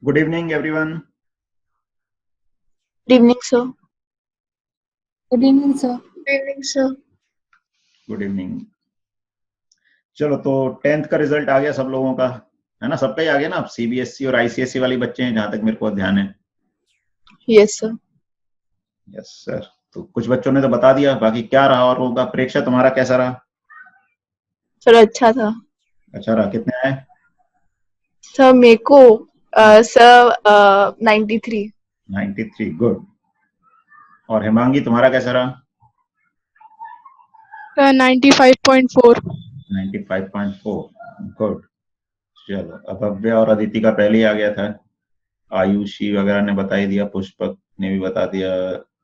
Good evening, everyone. Good evening, sir. Good evening, sir. Good evening, sir. Good evening. चलो तो 10th का result आ गया सब लोगों का, है ना? सबका ही आ गया ना? आप सीबीएसई और आईसीएसई वाली बच्चे हैं जहां तक मेरे को ध्यान है। Yes, sir. Yes sir. तो कुछ बच्चों ने तो बता दिया, बाकी क्या रहा और होगा? परीक्षा तुम्हारा कैसा रहा? सर अच्छा था। अच्छा रहा। कितने आए? सर मेरे को सर 93। 93। गुड। और हेमांगी तुम्हारा कैसा रहा? 95.4। 95.4। गुड। चलो, अब भव्य और अदिति का पहले ही आ गया था। आयुषी वगैरह ने बता ही दिया, पुष्पक ने भी बता दिया,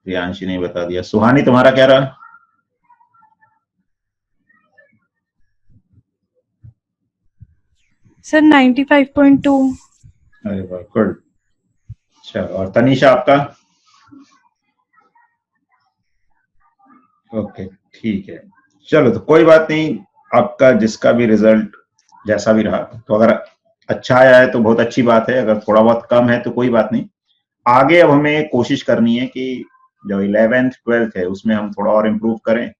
प्रियांशी ने भी बता दिया। सुहानी तुम्हारा क्या रहा? Sir, 95.2. अरे वाह, गुड। अच्छा, और तनीषा आपका? ओके, ठीक है। चलो तो कोई बात नहीं, आपका जिसका भी रिजल्ट जैसा भी रहा, तो अगर अच्छा आया है तो बहुत अच्छी बात है, अगर थोड़ा बहुत कम है तो कोई बात नहीं। आगे अब हमें कोशिश करनी है कि जो 11th 12th है उसमें हम थोड़ा और इम्प्रूव करें,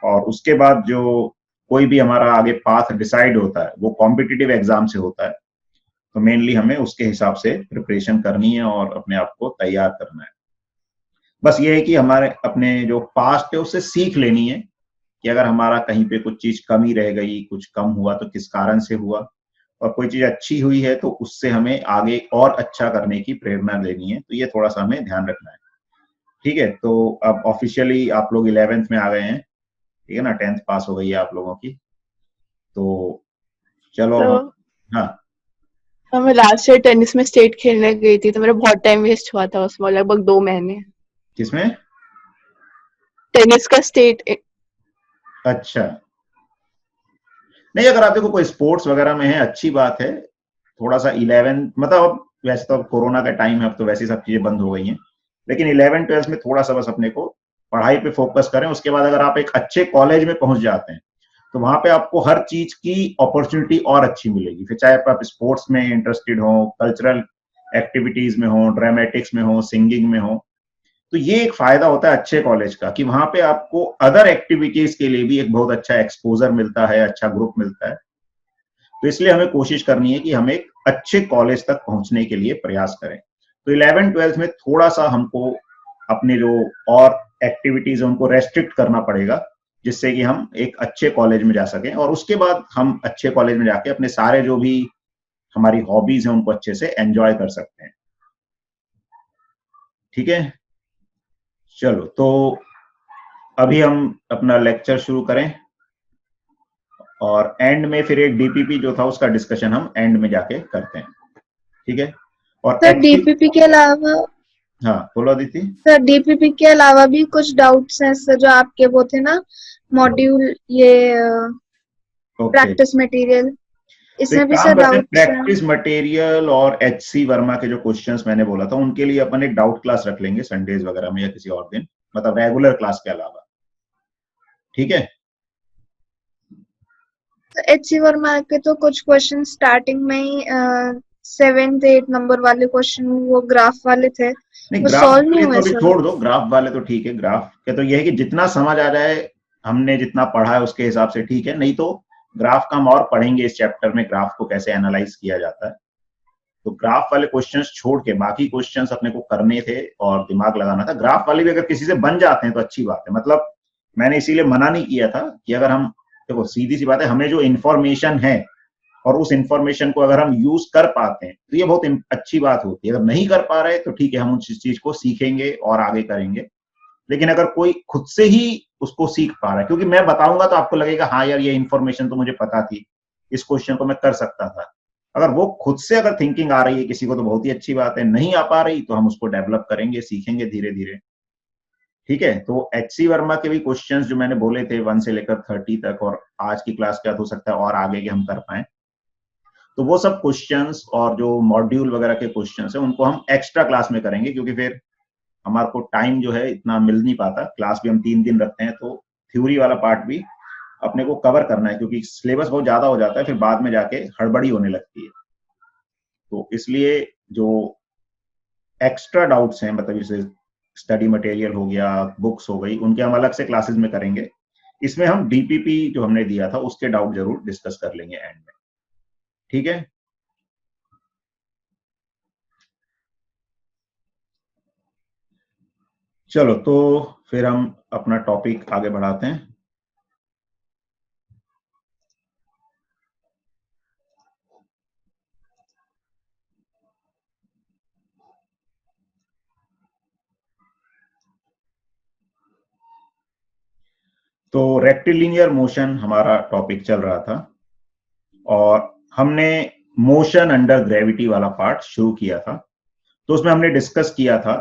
और उसके बाद जो कोई भी हमारा आगे पाथ डिसाइड होता है वो कॉम्पिटिटिव एग्जाम से होता है, तो मेनली हमें उसके हिसाब से प्रिपरेशन करनी है और अपने आप को तैयार करना है। बस ये है कि हमारे अपने जो पास्ट है उससे सीख लेनी है कि अगर हमारा कहीं पे कुछ चीज कमी रह गई, कुछ कम हुआ तो किस कारण से हुआ, और कोई चीज अच्छी हुई है तो उससे हमें आगे और अच्छा करने की प्रेरणा लेनी है। तो ये थोड़ा सा हमें ध्यान रखना है। ठीक है, तो अब ऑफिशियली आप लोग 11th में आ गए हैं, ठीक है ना? 10th पास हो गई है आप लोगों की। तो चलो अब हम, हाँ, मैं लास्ट ईयर टेनिस में स्टेट खेलने गई थी, तो मेरा बहुत टाइम वेस्ट हुआ था उसमें, लगभग 2 महीने। किसमें? टेनिस का स्टेट। अच्छा, नहीं अगर आप देखो कोई स्पोर्ट्स वगैरह में है अच्छी बात है। थोड़ा सा 11 मतलब अब वैसे तो अब कोरोना का टाइम है, अब तो वैसे सब चीजें बंद हो गई हैं, लेकिन 11 12 में थोड़ा सा बस अपने को पढ़ाई पे फोकस करें। उसके बाद अगर आप एक अच्छे कॉलेज में पहुंच जाते हैं तो वहां पे आपको हर चीज की अपॉर्चुनिटी और अच्छी मिलेगी। फिर चाहे आप स्पोर्ट्स में इंटरेस्टेड हो, कल्चरल एक्टिविटीज में हो, ड्रामेटिक्स में हो, सिंगिंग में हो, तो ये एक फायदा होता है अच्छे कॉलेज का कि वहां पे आपको अदर एक्टिविटीज के लिए भी एक बहुत अच्छा एक्सपोजर मिलता है, अच्छा ग्रुप मिलता है। तो इसलिए हमें कोशिश करनी है कि हम एक अच्छे कॉलेज तक पहुंचने के लिए प्रयास करें। तो 11 12 में थोड़ा सा हमको अपने जो और एक्टिविटीज है उनको रेस्ट्रिक्ट करना पड़ेगा, जिससे कि हम एक अच्छे कॉलेज में जा सकें, और उसके बाद हम अच्छे कॉलेज में जाके अपने सारे जो भी हमारी हॉबीज हैं उनको अच्छे से एंजॉय कर सकते हैं। ठीक है, चलो तो अभी हम अपना लेक्चर शुरू करें, और एंड में फिर एक डीपीपी जो था उसका डिस्कशन हम एंड में जाके करते हैं। ठीक है, और सर डीपीपी के अलावा हाँ बोलो अदिति। सर डीपीपी के अलावा भी कुछ डाउट्स हैं सर, जो आपके वो थे ना मॉड्यूल, ये ओके, प्रैक्टिस मटेरियल, तो एक इसमें भी काम सर करते हैं, डाउट्स हैं। प्रैक्टिस मटेरियल और एचसी वर्मा के जो क्वेश्चंस मैंने बोला था उनके लिए अपन एक डाउट क्लास रख लेंगे संडेज वगैरह में या किसी और दिन, मतलब रेगुलर क्लास के अलावा। ठीक है, एचसी वर्मा के तो कुछ क्वेश्चन स्टार्टिंग में ही 7th 8 नंबर वाले क्वेश्चन वो ग्राफ वाले थे, नहीं वो ग्राफ सॉल्व नहीं वाले तो हुए अभी सर। छोड़ दो, ग्राफ वाले तो ठीक है। ग्राफ के तो ये है कि जितना समझ आ जाए, हमने जितना पढ़ा है उसके हिसाब से ठीक है, नहीं तो ग्राफ का हम और पढ़ेंगे इस चैप्टर में, ग्राफ को कैसे एनालाइज किया जाता है। तो ग्राफ वाले क्वेश्चंस छोड़ के बाकी क्वेश्चंस अपने को करने थे और दिमाग लगाना था। ग्राफ वाले भी अगर किसी से बन जाते हैं तो अच्छी बात है, मतलब मैंने इसीलिए मना नहीं किया था कि अगर हम, देखो सीधी सी बात है, हमें जो इंफॉर्मेशन है और उस इंफॉर्मेशन को अगर हम यूज कर पाते हैं तो ये बहुत अच्छी बात होती है। अगर नहीं कर पा रहे तो ठीक है, हम उस चीज को सीखेंगे और आगे करेंगे। लेकिन अगर कोई खुद से ही उसको सीख पा रहा है, क्योंकि मैं बताऊंगा तो आपको लगेगा हाँ यार ये इंफॉर्मेशन तो मुझे पता थी, इस क्वेश्चन को मैं कर सकता था। अगर वो खुद से अगर थिंकिंग आ रही है किसी को तो बहुत ही अच्छी बात है, नहीं आ पा रही तो हम उसको डेवलप करेंगे, सीखेंगे धीरे धीरे। ठीक है, तो एचसी वर्मा के भी क्वेश्चंस जो मैंने बोले थे 1 से लेकर 30 तक, और आज की क्लास के बाद हो सकता है और आगे के हम कर पाए, तो वो सब क्वेश्चंस और जो मॉड्यूल वगैरह के क्वेश्चंस है उनको हम एक्स्ट्रा क्लास में करेंगे, क्योंकि फिर हमारे को टाइम जो है इतना मिल नहीं पाता। क्लास भी हम 3 दिन रखते हैं, तो थ्योरी वाला पार्ट भी अपने को कवर करना है, क्योंकि सिलेबस बहुत ज्यादा हो जाता है, फिर बाद में जाके हड़बड़ी होने लगती है। तो इसलिए जो एक्स्ट्रा डाउट्स हैं, मतलब जैसे स्टडी मटेरियल हो गया, बुक्स हो गई, उनके हम अलग से क्लासेस में करेंगे। इसमें हम डीपीपी जो हमने दिया था उसके डाउट जरूर डिस्कस कर लेंगे एंड में, ठीक है। चलो तो फिर हम अपना टॉपिक आगे बढ़ाते हैं। तो रेक्टिलिनियर मोशन हमारा टॉपिक चल रहा था और हमने मोशन अंडर ग्रेविटी वाला पार्ट शुरू किया था। तो उसमें हमने डिस्कस किया था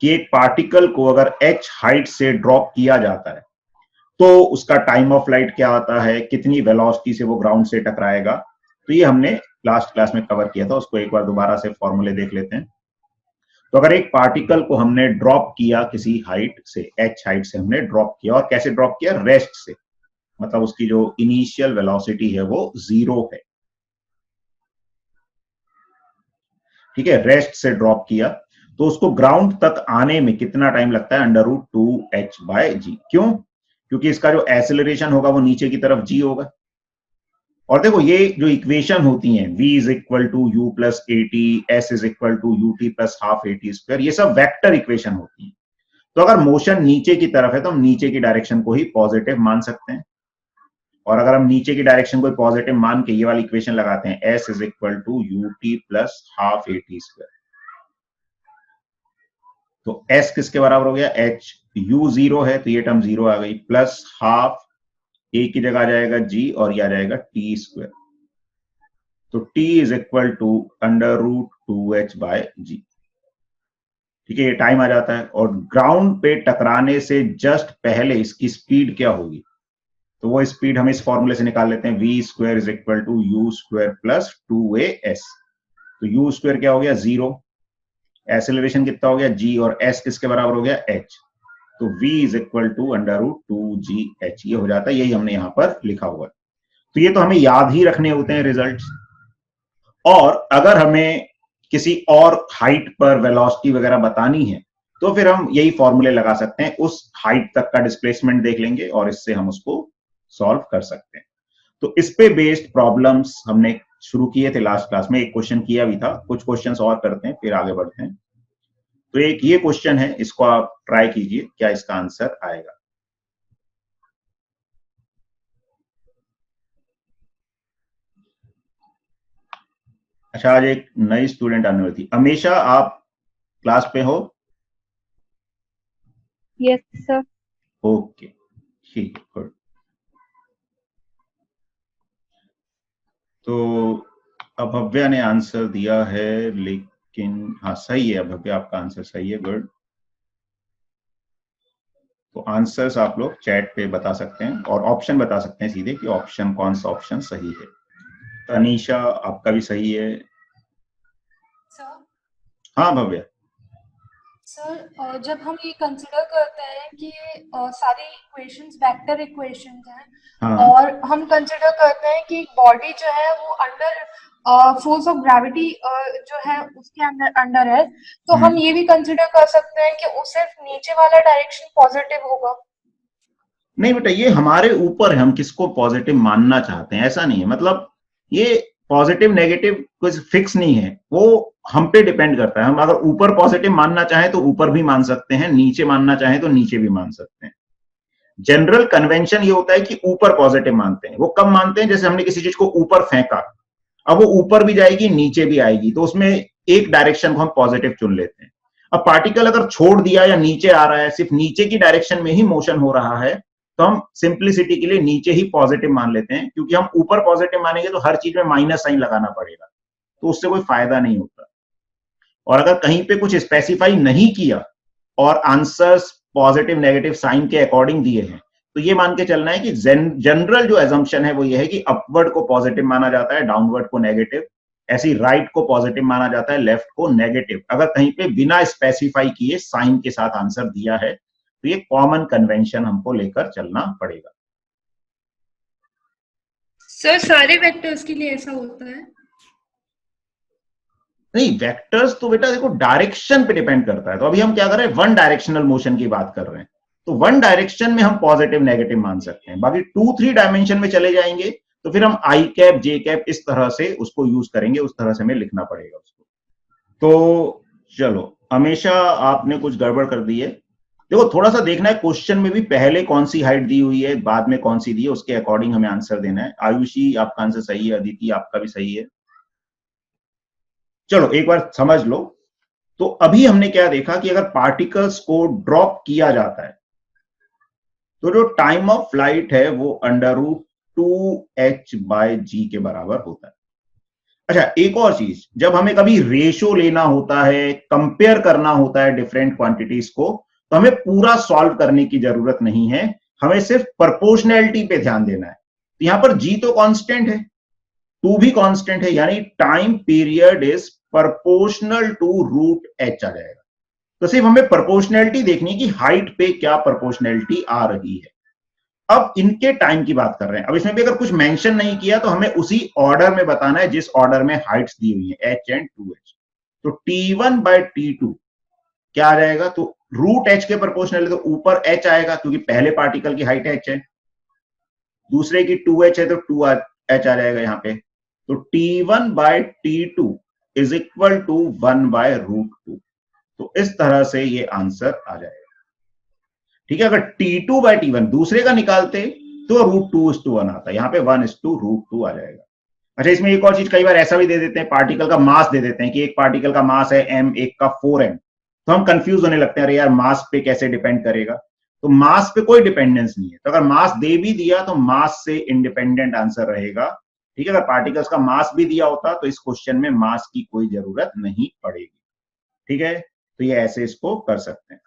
कि एक पार्टिकल को अगर h हाइट से ड्रॉप किया जाता है तो उसका टाइम ऑफ फ्लाइट क्या आता है, कितनी वेलोसिटी से वो ग्राउंड से टकराएगा। तो ये हमने लास्ट क्लास में कवर किया था, उसको एक बार दोबारा से फॉर्मूले देख लेते हैं। तो अगर एक पार्टिकल को हमने ड्रॉप किया किसी हाइट से, h हाइट से हमने ड्रॉप किया, और कैसे ड्रॉप किया, रेस्ट से, मतलब उसकी जो इनिशियल वेलोसिटी है वो 0 है, ठीक है, रेस्ट से ड्रॉप किया, तो उसको ग्राउंड तक आने में कितना टाइम लगता है, √2h/g। क्यों? क्योंकि इसका जो एक्सेलरेशन होगा वो नीचे की तरफ g होगा। और देखो ये जो इक्वेशन होती हैं, v is equal to u plus a t, s is equal to u t plus half a t square, ये सब वेक्टर इक्वेशन होती हैं। तो अगर मोशन नीचे की तरफ है तो हम नीचे की डायरेक्शन को ही पॉजिटिव मान सकते हैं, और अगर हम नीचे की डायरेक्शन को पॉजिटिव मान के ये वाली इक्वेशन लगाते हैं, s is equal to u t plus half a t square, तो एस किसके बराबर हो गया, एच, यू 0 है तो ये टर्म 0 आ गई, प्लस हाफ, ए की जगह आ जाएगा जी और ये आ जाएगा टी स्क्वायर, तो t is equal to √2h/g, ठीक है, ये टाइम आ जाता है। और ग्राउंड पे टकराने से जस्ट पहले इसकी स्पीड क्या होगी, तो वो स्पीड हम इस फॉर्मूले से निकाल लेते हैं, v² is equal to u² plus 2as। तो u² क्या हो गया, 0, एक्सेलरेशन कितना हो गया, g, और s किसके बराबर हो गया, h, तो v is equal to √2gh, ये हो जाता है, यही हमने यहां पर लिखा हुआ है। तो ये तो हमें याद ही रखने होते हैं रिजल्ट्स। और अगर हमें किसी और हाइट पर वेलोसिटी वगैरह बतानी है तो फिर हम यही फॉर्मूले लगा सकते हैं, उस हाइट तक का डिस्प्लेसमेंट देख लेंगे और इससे हम उसको सॉल्व कर सकते हैं। तो इस पे बेस्ड प्रॉब्लम्स हमने शुरू किए थे लास्ट क्लास में, एक क्वेश्चन किया भी था, कुछ क्वेश्चंस और करते हैं फिर आगे बढ़ते हैं। तो एक ये क्वेश्चन है, इसको आप ट्राई कीजिए क्या इसका आंसर आएगा। अच्छा, आज एक नई स्टूडेंट आने वाली थी, अमीशा, आप क्लास पे हो? Yes sir. ओके, ठीक है, गुड। तो अभव्या ने आंसर दिया है, लेकिन हाँ सही है अभव्या, आपका आंसर सही है, गुड। तो आंसर्स आप लोग चैट पे बता सकते हैं और ऑप्शन बता सकते हैं सीधे कि ऑप्शन, कौन सा ऑप्शन सही है। तनीषा, आपका भी सही है। सर हाँ भव्या। सर जब हम ये कंसिडर करते हैं कि सारी इक्वेशंस वेक्टर इक्वेशंस हैं, हाँ, और हम कंसिडर करते हैं कि बॉडी जो है वो अंडर फोर्स ऑफ ग्रेविटी जो है उसके अंडर है, तो हम ये भी कंसिडर कर सकते हैं कि उस सिर्फ नीचे वाला डायरेक्शन पॉजिटिव होगा। नहीं बेटा, ये हमारे ऊपर है, हम किसको पॉजिटिव मानना चाहते हैं, ऐसा नहीं है। मतलब ये पॉजिटिव नेगेटिव कुछ फिक्स नहीं है, वो हम पे डिपेंड करता है। हम अगर ऊपर पॉजिटिव मानना चाहें तो ऊपर भी मान सकते हैं, नीचे मानना चाहें तो नीचे भी मान सकते हैं। जनरल कन्वेंशन ये होता है कि ऊपर पॉजिटिव मानते हैं। वो कब मानते हैं, जैसे हमने किसी चीज को ऊपर फेंका, अब वो ऊपर भी जाएगी नीचे भी आएगी, तो उसमें एक डायरेक्शन को हम पॉजिटिव चुन लेते हैं। अब पार्टिकल अगर छोड़ दिया या नीचे आ रहा है, सिर्फ नीचे की डायरेक्शन में ही मोशन हो रहा है, तो हम सिंप्लिसिटी के लिए नीचे ही पॉजिटिव मान लेते हैं, क्योंकि हम ऊपर पॉजिटिव मानेंगे तो हर चीज में माइनस साइन लगाना पड़ेगा, तो उससे कोई फायदा नहीं होता। और अगर कहीं पे कुछ स्पेसिफाई नहीं किया और आंसर्स पॉजिटिव नेगेटिव साइन के अकॉर्डिंग दिए हैं, तो ये मान के चलना है कि जनरल जो एजम्पशन है वो ये है कि अपवर्ड को पॉजिटिव माना जाता है, डाउनवर्ड को नेगेटिव, ऐसी राइट को पॉजिटिव माना जाता है, लेफ्ट को नेगेटिव। अगर कहीं पे बिना स्पेसिफाई किए साइन के साथ आंसर दिया है तो ये कॉमन कन्वेंशन हमको लेकर चलना पड़ेगा। सर सारे वेक्टर्स के लिए ऐसा होता है? नहीं, वेक्टर्स तो बेटा देखो डायरेक्शन पे डिपेंड करता है। तो अभी हम क्या कर रहे हैं, वन डायरेक्शनल मोशन की बात कर रहे हैं। तो वन डायरेक्शन में हम पॉजिटिव नेगेटिव मान सकते हैं। बाकी 2-3 डायमेंशन में चले जाएंगे तो फिर हम आई कैप जे कैप इस तरह से उसको यूज करेंगे, उस तरह से हमें लिखना पड़ेगा उसको। तो चलो, हमेशा आपने कुछ गड़बड़ कर दी है। देखो थोड़ा सा देखना है क्वेश्चन में भी पहले कौन सी हाइट दी हुई है, बाद में कौन सी दी है, उसके अकॉर्डिंग हमें आंसर देना है। आयुषी आपका आंसर सही है, अदिति आपका भी सही है। चलो एक बार समझ लो। तो अभी हमने क्या देखा कि अगर पार्टिकल्स को ड्रॉप किया जाता है तो जो टाइम ऑफ फ्लाइट है वो √2h/g के बराबर होता है। अच्छा, एक और चीज, जब हमें कभी रेशो लेना होता है, कंपेयर करना होता है डिफरेंट क्वांटिटीज को, तो हमें पूरा सॉल्व करने की जरूरत नहीं है, हमें सिर्फ प्रोपोर्शनैलिटी पे ध्यान देना है। तो यहां पर g तो कांस्टेंट है, 2 भी कांस्टेंट है, यानी time period is proportional to √h आ जाएगा। तो सिर्फ हमें प्रोपोर्शनैलिटी देखनी कि हाइट पे क्या प्रोपोर्शनैलिटी आ रही है। अब इनके टाइम की बात कर रहे हैं। अब इसमें भी अगर कुछ मेंशन नहीं किया तो हमें उसी ऑर्डर में बताना है जिस ऑर्डर में हाइट्स दी हुई है, h एंड 2h। तो T1/T2 क्या आ जाएगा, तो √h के प्रोपोर्शनल है तो ऊपर h आएगा क्योंकि पहले पार्टिकल की हाइट h है, दूसरे की 2h है तो 2h आ जाएगा यहां पे। तो T1/T2 इज इक्वल टू 1/√2। तो इस तरह से ये आंसर आ जाएगा। ठीक है, अगर T2/T1 दूसरे का निकालते तो √2:1 आता है, यहां पे 1:√2 आ जाएगा। अच्छा, इसमें एक और चीज, कई बार ऐसा भी दे देते हैं, पार्टिकल का मास दे देते हैं कि एक पार्टिकल का मास है m, एक का 4m। तो हम कंफ्यूज होने लगते हैं, अरे यार मास पे कैसे डिपेंड करेगा। तो मास पे कोई डिपेंडेंस नहीं है। तो अगर मास दे भी दिया तो मास से इंडिपेंडेंट आंसर रहेगा। ठीक है, अगर पार्टिकल्स का मास भी दिया होता तो इस क्वेश्चन में मास की कोई जरूरत नहीं पड़ेगी। ठीक है, तो ये ऐसे इसको कर सकते हैं।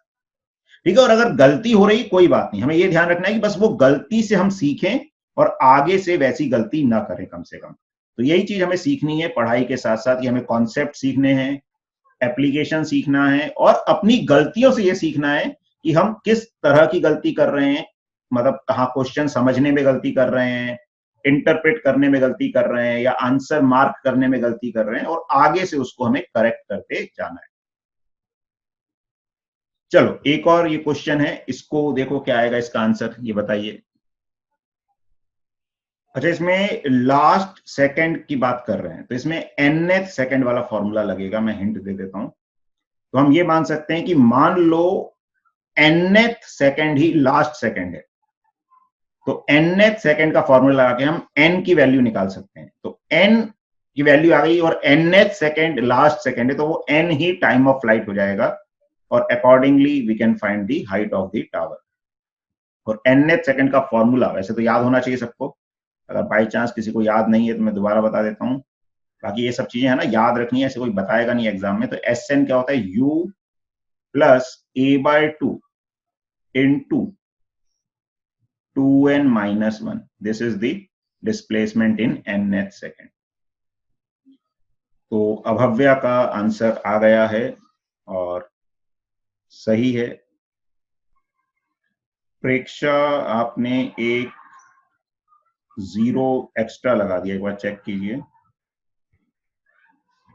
ठीक है, और अगर गलती हो रही कोई बात नहीं, हमें ये ध्यान रखना है कि बस वो गलती से हम सीखें और आगे से वैसी गलती ना करें कम से कम। तो यही चीज हमें सीखनी है पढ़ाई के साथ साथ, कि हमें कॉन्सेप्ट सीखने हैं, एप्लीकेशन सीखना है और अपनी गलतियों से ये सीखना है कि हम किस तरह की गलती कर रहे हैं, मतलब कहाँ क्वेश्चन समझने में गलती कर रहे हैं, इंटरप्रेट करने में गलती कर रहे हैं, या आंसर मार्क करने में गलती कर रहे हैं, और आगे से उसको हमें करेक्ट करते जाना है। चलो एक और ये क्वेश्चन है, इसको देखो क्या आएगा इसका आंसर, ये बताइए। अच्छा, इसमें लास्ट सेकंड की बात कर रहे हैं तो इसमें nth सेकंड वाला फॉर्मूला लगेगा, मैं हिंट दे देता हूं। तो हम ये मान सकते हैं कि मान लो nth सेकंड ही लास्ट सेकंड है, तो nth सेकंड का फॉर्मूला लगा के हम n की वैल्यू निकाल सकते हैं। तो n की वैल्यू आ गई और nth सेकंड लास्ट सेकंड है, तो वो n ही टाइम ऑफ फ्लाइट हो जाएगा और accordingly we can find the height of the tower. और nth सेकंड का फॉर्मूला वैसे तो याद होना चाहिए सबको, अगर बाई चांस किसी को याद नहीं है तो मैं दोबारा बता देता हूं। बाकी ये सब चीजें है ना याद रखनी है, ऐसे कोई बताएगा नहीं एग्जाम में। तो Sn क्या होता है, u plus a/2 into 2n-1। This is the displacement in nth second. तो अभव्या का आंसर आ गया है और सही है। प्रेक्षा आपने एक 0 एक्स्ट्रा लगा दिया, एक बार चेक कीजिए।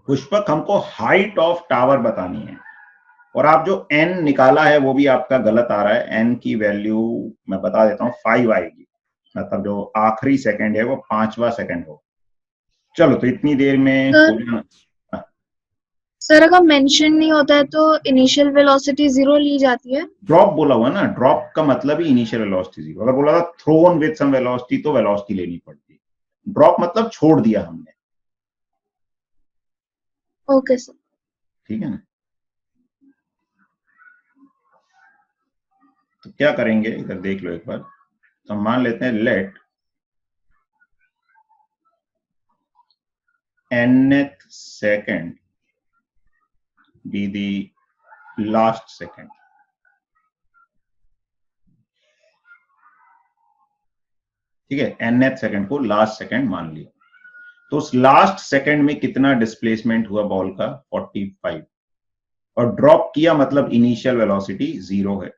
पुष्पक, हमको हाइट ऑफ टावर बतानी है और आप जो n निकाला है वो भी आपका गलत आ रहा है। n की वैल्यू मैं बता देता हूँ 5 आएगी, मतलब जो आखिरी सेकंड है वो 5वां सेकंड हो। चलो, तो इतनी देर में सर अगर मेंशन नहीं होता है तो इनिशियल वेलोसिटी 0 ली जाती है। ड्रॉप बोला हुआ ना, ड्रॉप का मतलब ही इनिशियल वेलोसिटी 0। अगर बोला था थ्रोन विद सम वेलोसिटी तो वेलोसिटी लेनी पड़ती। ड्रॉप मतलब छोड़ दिया हमने। Okay sir. ठीक है ना, तो क्या करेंगे इधर देख लो एक बार। तो हम मान लेते हैं let nth second be the last second. ठीक है, nth सेकंड को लास्ट सेकंड मान लिया। तो उस लास्ट सेकंड में कितना डिस्प्लेसमेंट हुआ बॉल का, 45। और ड्रॉप किया मतलब इनिशियल वेलोसिटी 0 है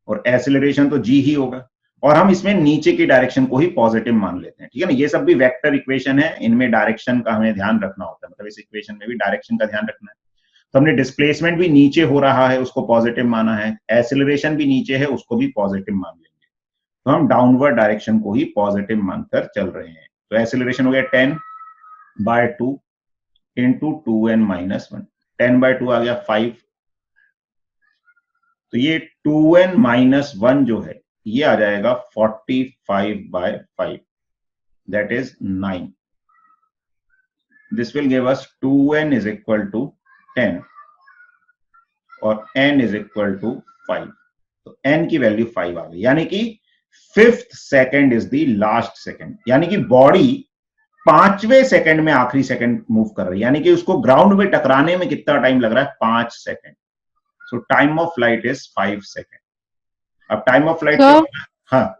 और एक्सेलरेशन तो g ही होगा। और हम इसमें नीचे की डायरेक्शन को ही पॉजिटिव मान लेते हैं, ठीक है ना। ये सब भी वेक्टर इक्वेशन है, इनमें डायरेक्शन का हमें ध्यान रखना होता है, मतलब इस इक्वेशन में भी डायरेक्शन का ध्यान रखना है। तो हमने डिस्प्लेसमेंट भी नीचे हो रहा है उसको पॉजिटिव माना है, एक्सेलरेशन भी नीचे है उसको भी पॉजिटिव मान लेंगे, तो हम डाउनवर्ड डायरेक्शन को ही पॉजिटिव मानकर चल रहे हैं। तो एक्सेलरेशन हो गया 10/2 इंटू 2n-1, 10/2 आ गया 5, तो ये 2n-1 जो है ये आ जाएगा 45/5, that is 9. This will give us 2n is equal to 10 और n is equal to 5. तो n की वैल्यू 5 आ गई, यानी कि 5th second is the last second, यानी कि बॉडी 5वें सेकेंड में आखिरी सेकेंड मूव कर रही है, यानी कि उसको ग्राउंड में टकराने में कितना टाइम लग रहा है, 5 second. So time of flight is 5 second. अब टाइम ऑफ फ्लाइट क्या होगा? हाँ,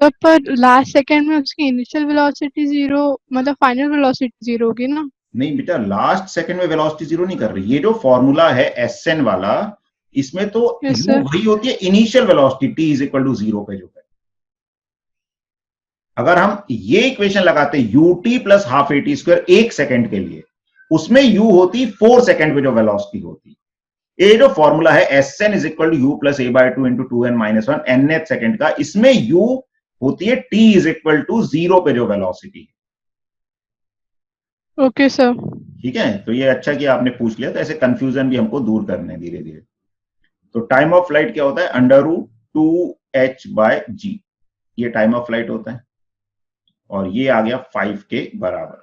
तो पर लास्ट सेकंड में उसकी इनिशियल वेलोसिटी 0, मतलब फाइनल वेलोसिटी 0 होगी ना? नहीं बेटा, लास्ट सेकंड में वेलोसिटी 0 नहीं कर रही। ये जो फॉर्मूला है एसएन वाला, इसमें तो Yes, यू sir. वही होती है initial velocity t is equal to 0 पे जो है। अगर हम ये इक्वेशन लगाते u t plus half a t square 1 second के लिए, उसमें यू होती 4 सेकंड पे जो वेलोसिटी होती। ये जो फॉर्मूला है s n is equal to u plus a/2 into 2n-1 nth second का, इसमें यू होती है t इज इक्वल टू 0 पे जो वेलोसिटी है। Okay sir. ठीक है, तो ये अच्छा कि आपने पूछ लिया, तो ऐसे कंफ्यूजन भी हमको दूर करने धीरे धीरे। तो टाइम ऑफ फ्लाइट क्या होता है, √2h/g, ये टाइम ऑफ फ्लाइट होता है, और ये आ गया 5 के बराबर।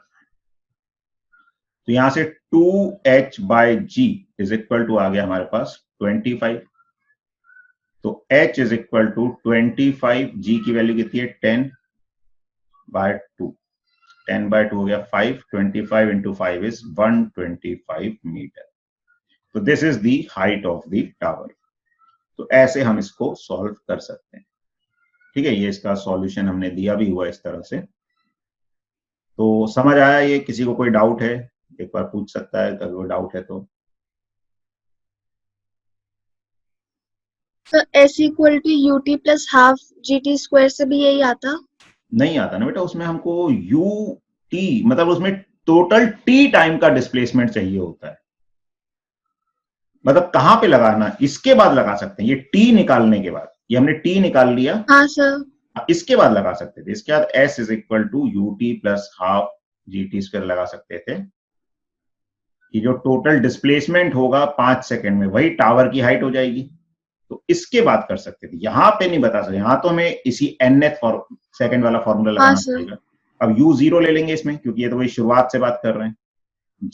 तो यहां से 2h/g इज इक्वल टू आ गया हमारे पास 25। तो h is equal to 25, g की वैल्यू कितनी है 10/2, 10/2 हो गया 5, 25 इंटू 5 इज 125 मीटर। तो this is the height of the tower. तो ऐसे हम इसको सॉल्व कर सकते हैं, ठीक है। ये इसका सॉल्यूशन हमने दिया भी हुआ इस तरह से। तो समझ आया ये? किसी को कोई डाउट है एक बार पूछ सकता है, अगर वो डाउट है तो। तो s equal to u t plus half g t square से भी यही आता? नहीं आता ना बेटा, उसमें हमको यू टी, मतलब उसमें टोटल टी टाइम का डिस्प्लेसमेंट चाहिए होता है। मतलब कहां पे लगाना, इसके बाद लगा सकते हैं, ये टी निकालने के बाद, ये हमने टी निकाल लिया, हाँ सर। इसके बाद लगा सकते थे। इसके बाद s is equal to u t plus half g t square लगा सकते थे, कि जो टोटल डिस्प्लेसमेंट होगा 5 सेकेंड में वही टावर की हाइट हो जाएगी। तो इसके बाद कर सकते थे, यहां पे नहीं बता सकते, यहां तो हमें इसी nth सेकेंड वाला फॉर्मूला लगाना पड़ेगा। अब u0 ले लेंगे इसमें, क्योंकि ये तो वही शुरुआत से बात कर रहे हैं।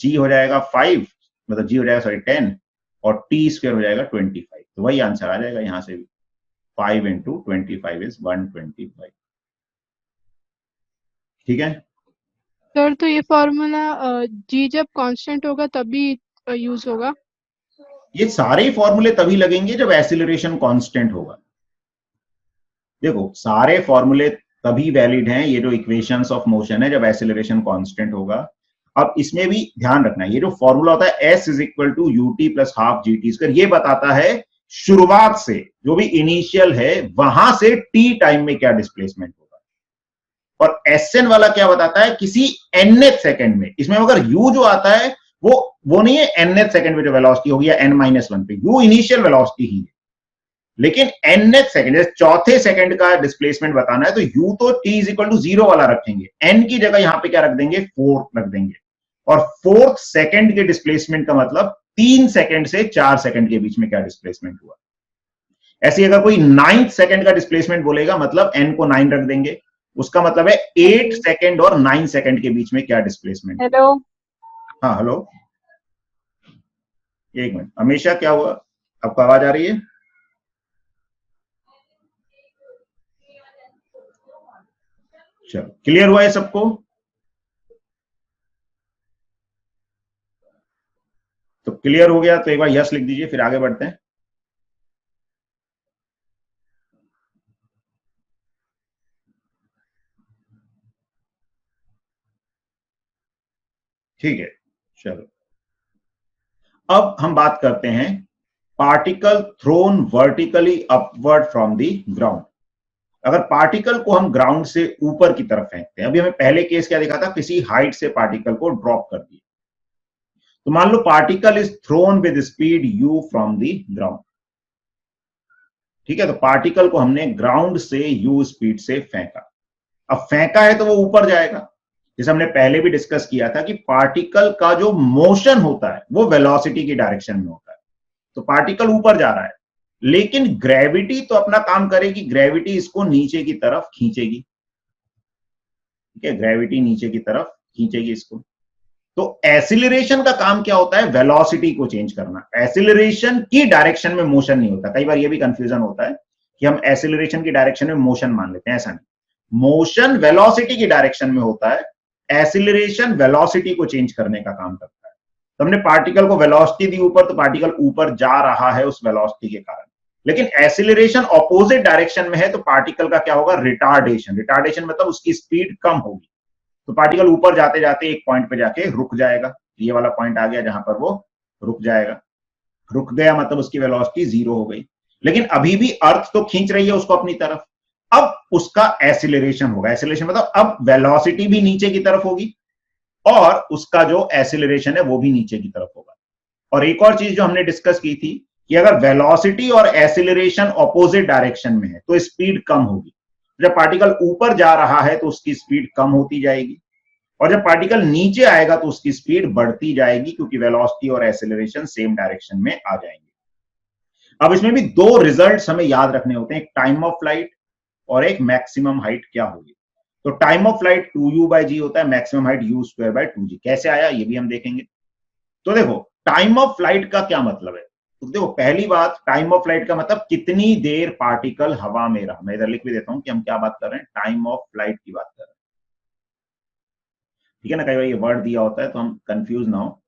g हो जाएगा 5, मतलब g हो जाएगा 10, और t स्क्वायर हो जाएगा 25। तो वही आंसर आ जाएगा यहां से भी, 5 इंटू 25 इज 125। ठीक है सर तो ये फॉर्मूला जी जब कांस्टेंट होगा तभी यूज होगा? ये सारे फॉर्मूले तभी लगेंगे जब एक्सीलरेशन कांस्टेंट होगा। देखो सारे फॉर्मूले तभी वैलिड हैं, ये जो इक्वेशंस ऑफ मोशन है, जब एक्सीलरेशन कांस्टेंट होगा। अब इसमें भी ध्यान रखना है, ये जो फॉर्मूला होता है s is equal to u t plus half g t square, ये बताता है शुरुआत से जो भी इनिशियल है वहां से t टाइम में क्या डिस्प्लेसमेंट होगा। और एसएन वाला क्या बताता है, किसी nth सेकेंड में। इसमें अगर u जो आता है वो नहीं है nth सेकेंड में जो वेलोसिटी होगी या n-1 पे, u इनिशियल वेलोसिटी ही है। लेकिन nth सेकेंड, चौथे सेकेंड का डिस्प्लेसमेंट बताना है, तो u तो t इज इक्वल टू 0 वाला रखेंगे, n की जगह यहां पे क्या रख देंगे, 4 रख देंगे। और 4th सेकेंड के डिस्प्लेसमेंट का मतलब 3 सेकेंड से 4 सेकेंड के बीच में क्या डिस्प्लेसमेंट हुआ। ऐसे अगर कोई 9th सेकेंड का डिस्प्लेसमेंट बोलेगा, मतलब n को 9 रख देंगे, उसका मतलब है 8 सेकेंड और 9 सेकेंड के बीच में क्या डिस्प्लेसमेंट। हेलो हाँ हेलो, एक मिनट, हमेशा क्या हुआ, आपको आवाज आ रही है? चलो क्लियर हुआ है सबको? तो क्लियर हो गया तो एक बार यस लिख दीजिए, फिर आगे बढ़ते हैं। ठीक है, चलो अब हम बात करते हैं particle thrown vertically upward from the ground. अगर पार्टिकल को हम ग्राउंड से ऊपर की तरफ फेंकते हैं, अभी हमें पहले केस क्या देखा था, किसी हाइट से पार्टिकल को ड्रॉप कर दिया, तो मान लो particle is thrown with speed u from the ground, ठीक है, तो पार्टिकल को हमने ग्राउंड से u स्पीड से फेंका। अब फेंका है तो वो ऊपर जाएगा, जैसे हमने पहले भी डिस्कस किया था कि पार्टिकल का जो मोशन होता है वो वेलोसिटी की डायरेक्शन में होता है, तो पार्टिकल ऊपर जा रहा है, लेकिन ग्रेविटी तो अपना काम करेगी, ग्रेविटी इसको नीचे की तरफ खींचेगी, ठीक है, ग्रेविटी नीचे की तरफ खींचेगी इसको। तो एसिलरेशन का काम क्या होता है, वेलोसिटी को चेंज करना, एसिलरेशन की डायरेक्शन में मोशन नहीं होता। कई बार ये भी कंफ्यूजन होता है कि हम एसिलरेशन की डायरेक्शन में मोशन मान लेते हैं, ऐसा नहीं, मोशन वेलोसिटी की डायरेक्शन में होता है, एसिलरेशन वेलोसिटी को चेंज करने का काम करता है। तो हमने पार्टिकल को वेलोसिटी दी ऊपर, तो पार्टिकल ऊपर जा रहा है उस वेलोसिटी के कारण, लेकिन एसिलरेशन ऑपोजिट डायरेक्शन में है तो पार्टिकल का क्या होगा, रिटार्डेशन। रिटार्डेशन मतलब उसकी स्पीड कम होगी, तो पार्टिकल ऊपर जाते जाते एक पॉइंट पे जाके रुक जाएगा, ये वाला पॉइंट आ गया जहां पर वो रुक जाएगा, रुक गया मतलब उसकी वेलोसिटी 0 हो गई, लेकिन अभी भी अर्थ तो खींच रही है उसको अपनी तरफ। अब उसका एसिलरेशन होगा, एसिलरेशन मतलब अब वेलोसिटी भी नीचे की तरफ होगी और उसका जो एसिलरेशन है वो भी नीचे की तरफ होगा। और एक और चीज जो हमने डिस्कस की थी कि अगर वेलोसिटी और एसिलरेशन ऑपोजिट डायरेक्शन में है तो स्पीड कम होगी, जब पार्टिकल ऊपर जा रहा है तो उसकी स्पीड कम होती जाएगी, और जब पार्टिकल नीचे आएगा तो उसकी स्पीड बढ़ती जाएगी, क्योंकि वेलोसिटी और एसिलरेशन सेम डायरेक्शन में आ जाएंगे। अब इसमें भी दो रिजल्ट्स हमें याद रखने होते हैं, एक टाइम ऑफ फ्लाइट और एक मैक्सिमम हाइट क्या होगी। तो टाइम ऑफ फ्लाइट 2u/g होता है, मैक्सिमम हाइट u²/2g। कैसे आया ये भी हम देखेंगे। तो देखो टाइम ऑफ फ्लाइट का क्या मतलब है, तो देखो पहली बात, टाइम ऑफ फ्लाइट का मतलब कितनी देर पार्टिकल हवा में रहा। मैं इधर लिख भी देता हूं कि हम क्या बात कर रहे हैं, टाइम ऑफ फ्लाइट की बात कर रहे हैं, ठीक है ना। कई बार ये वर्ड दिया होता है तो हम कंफ्यूज ना हो,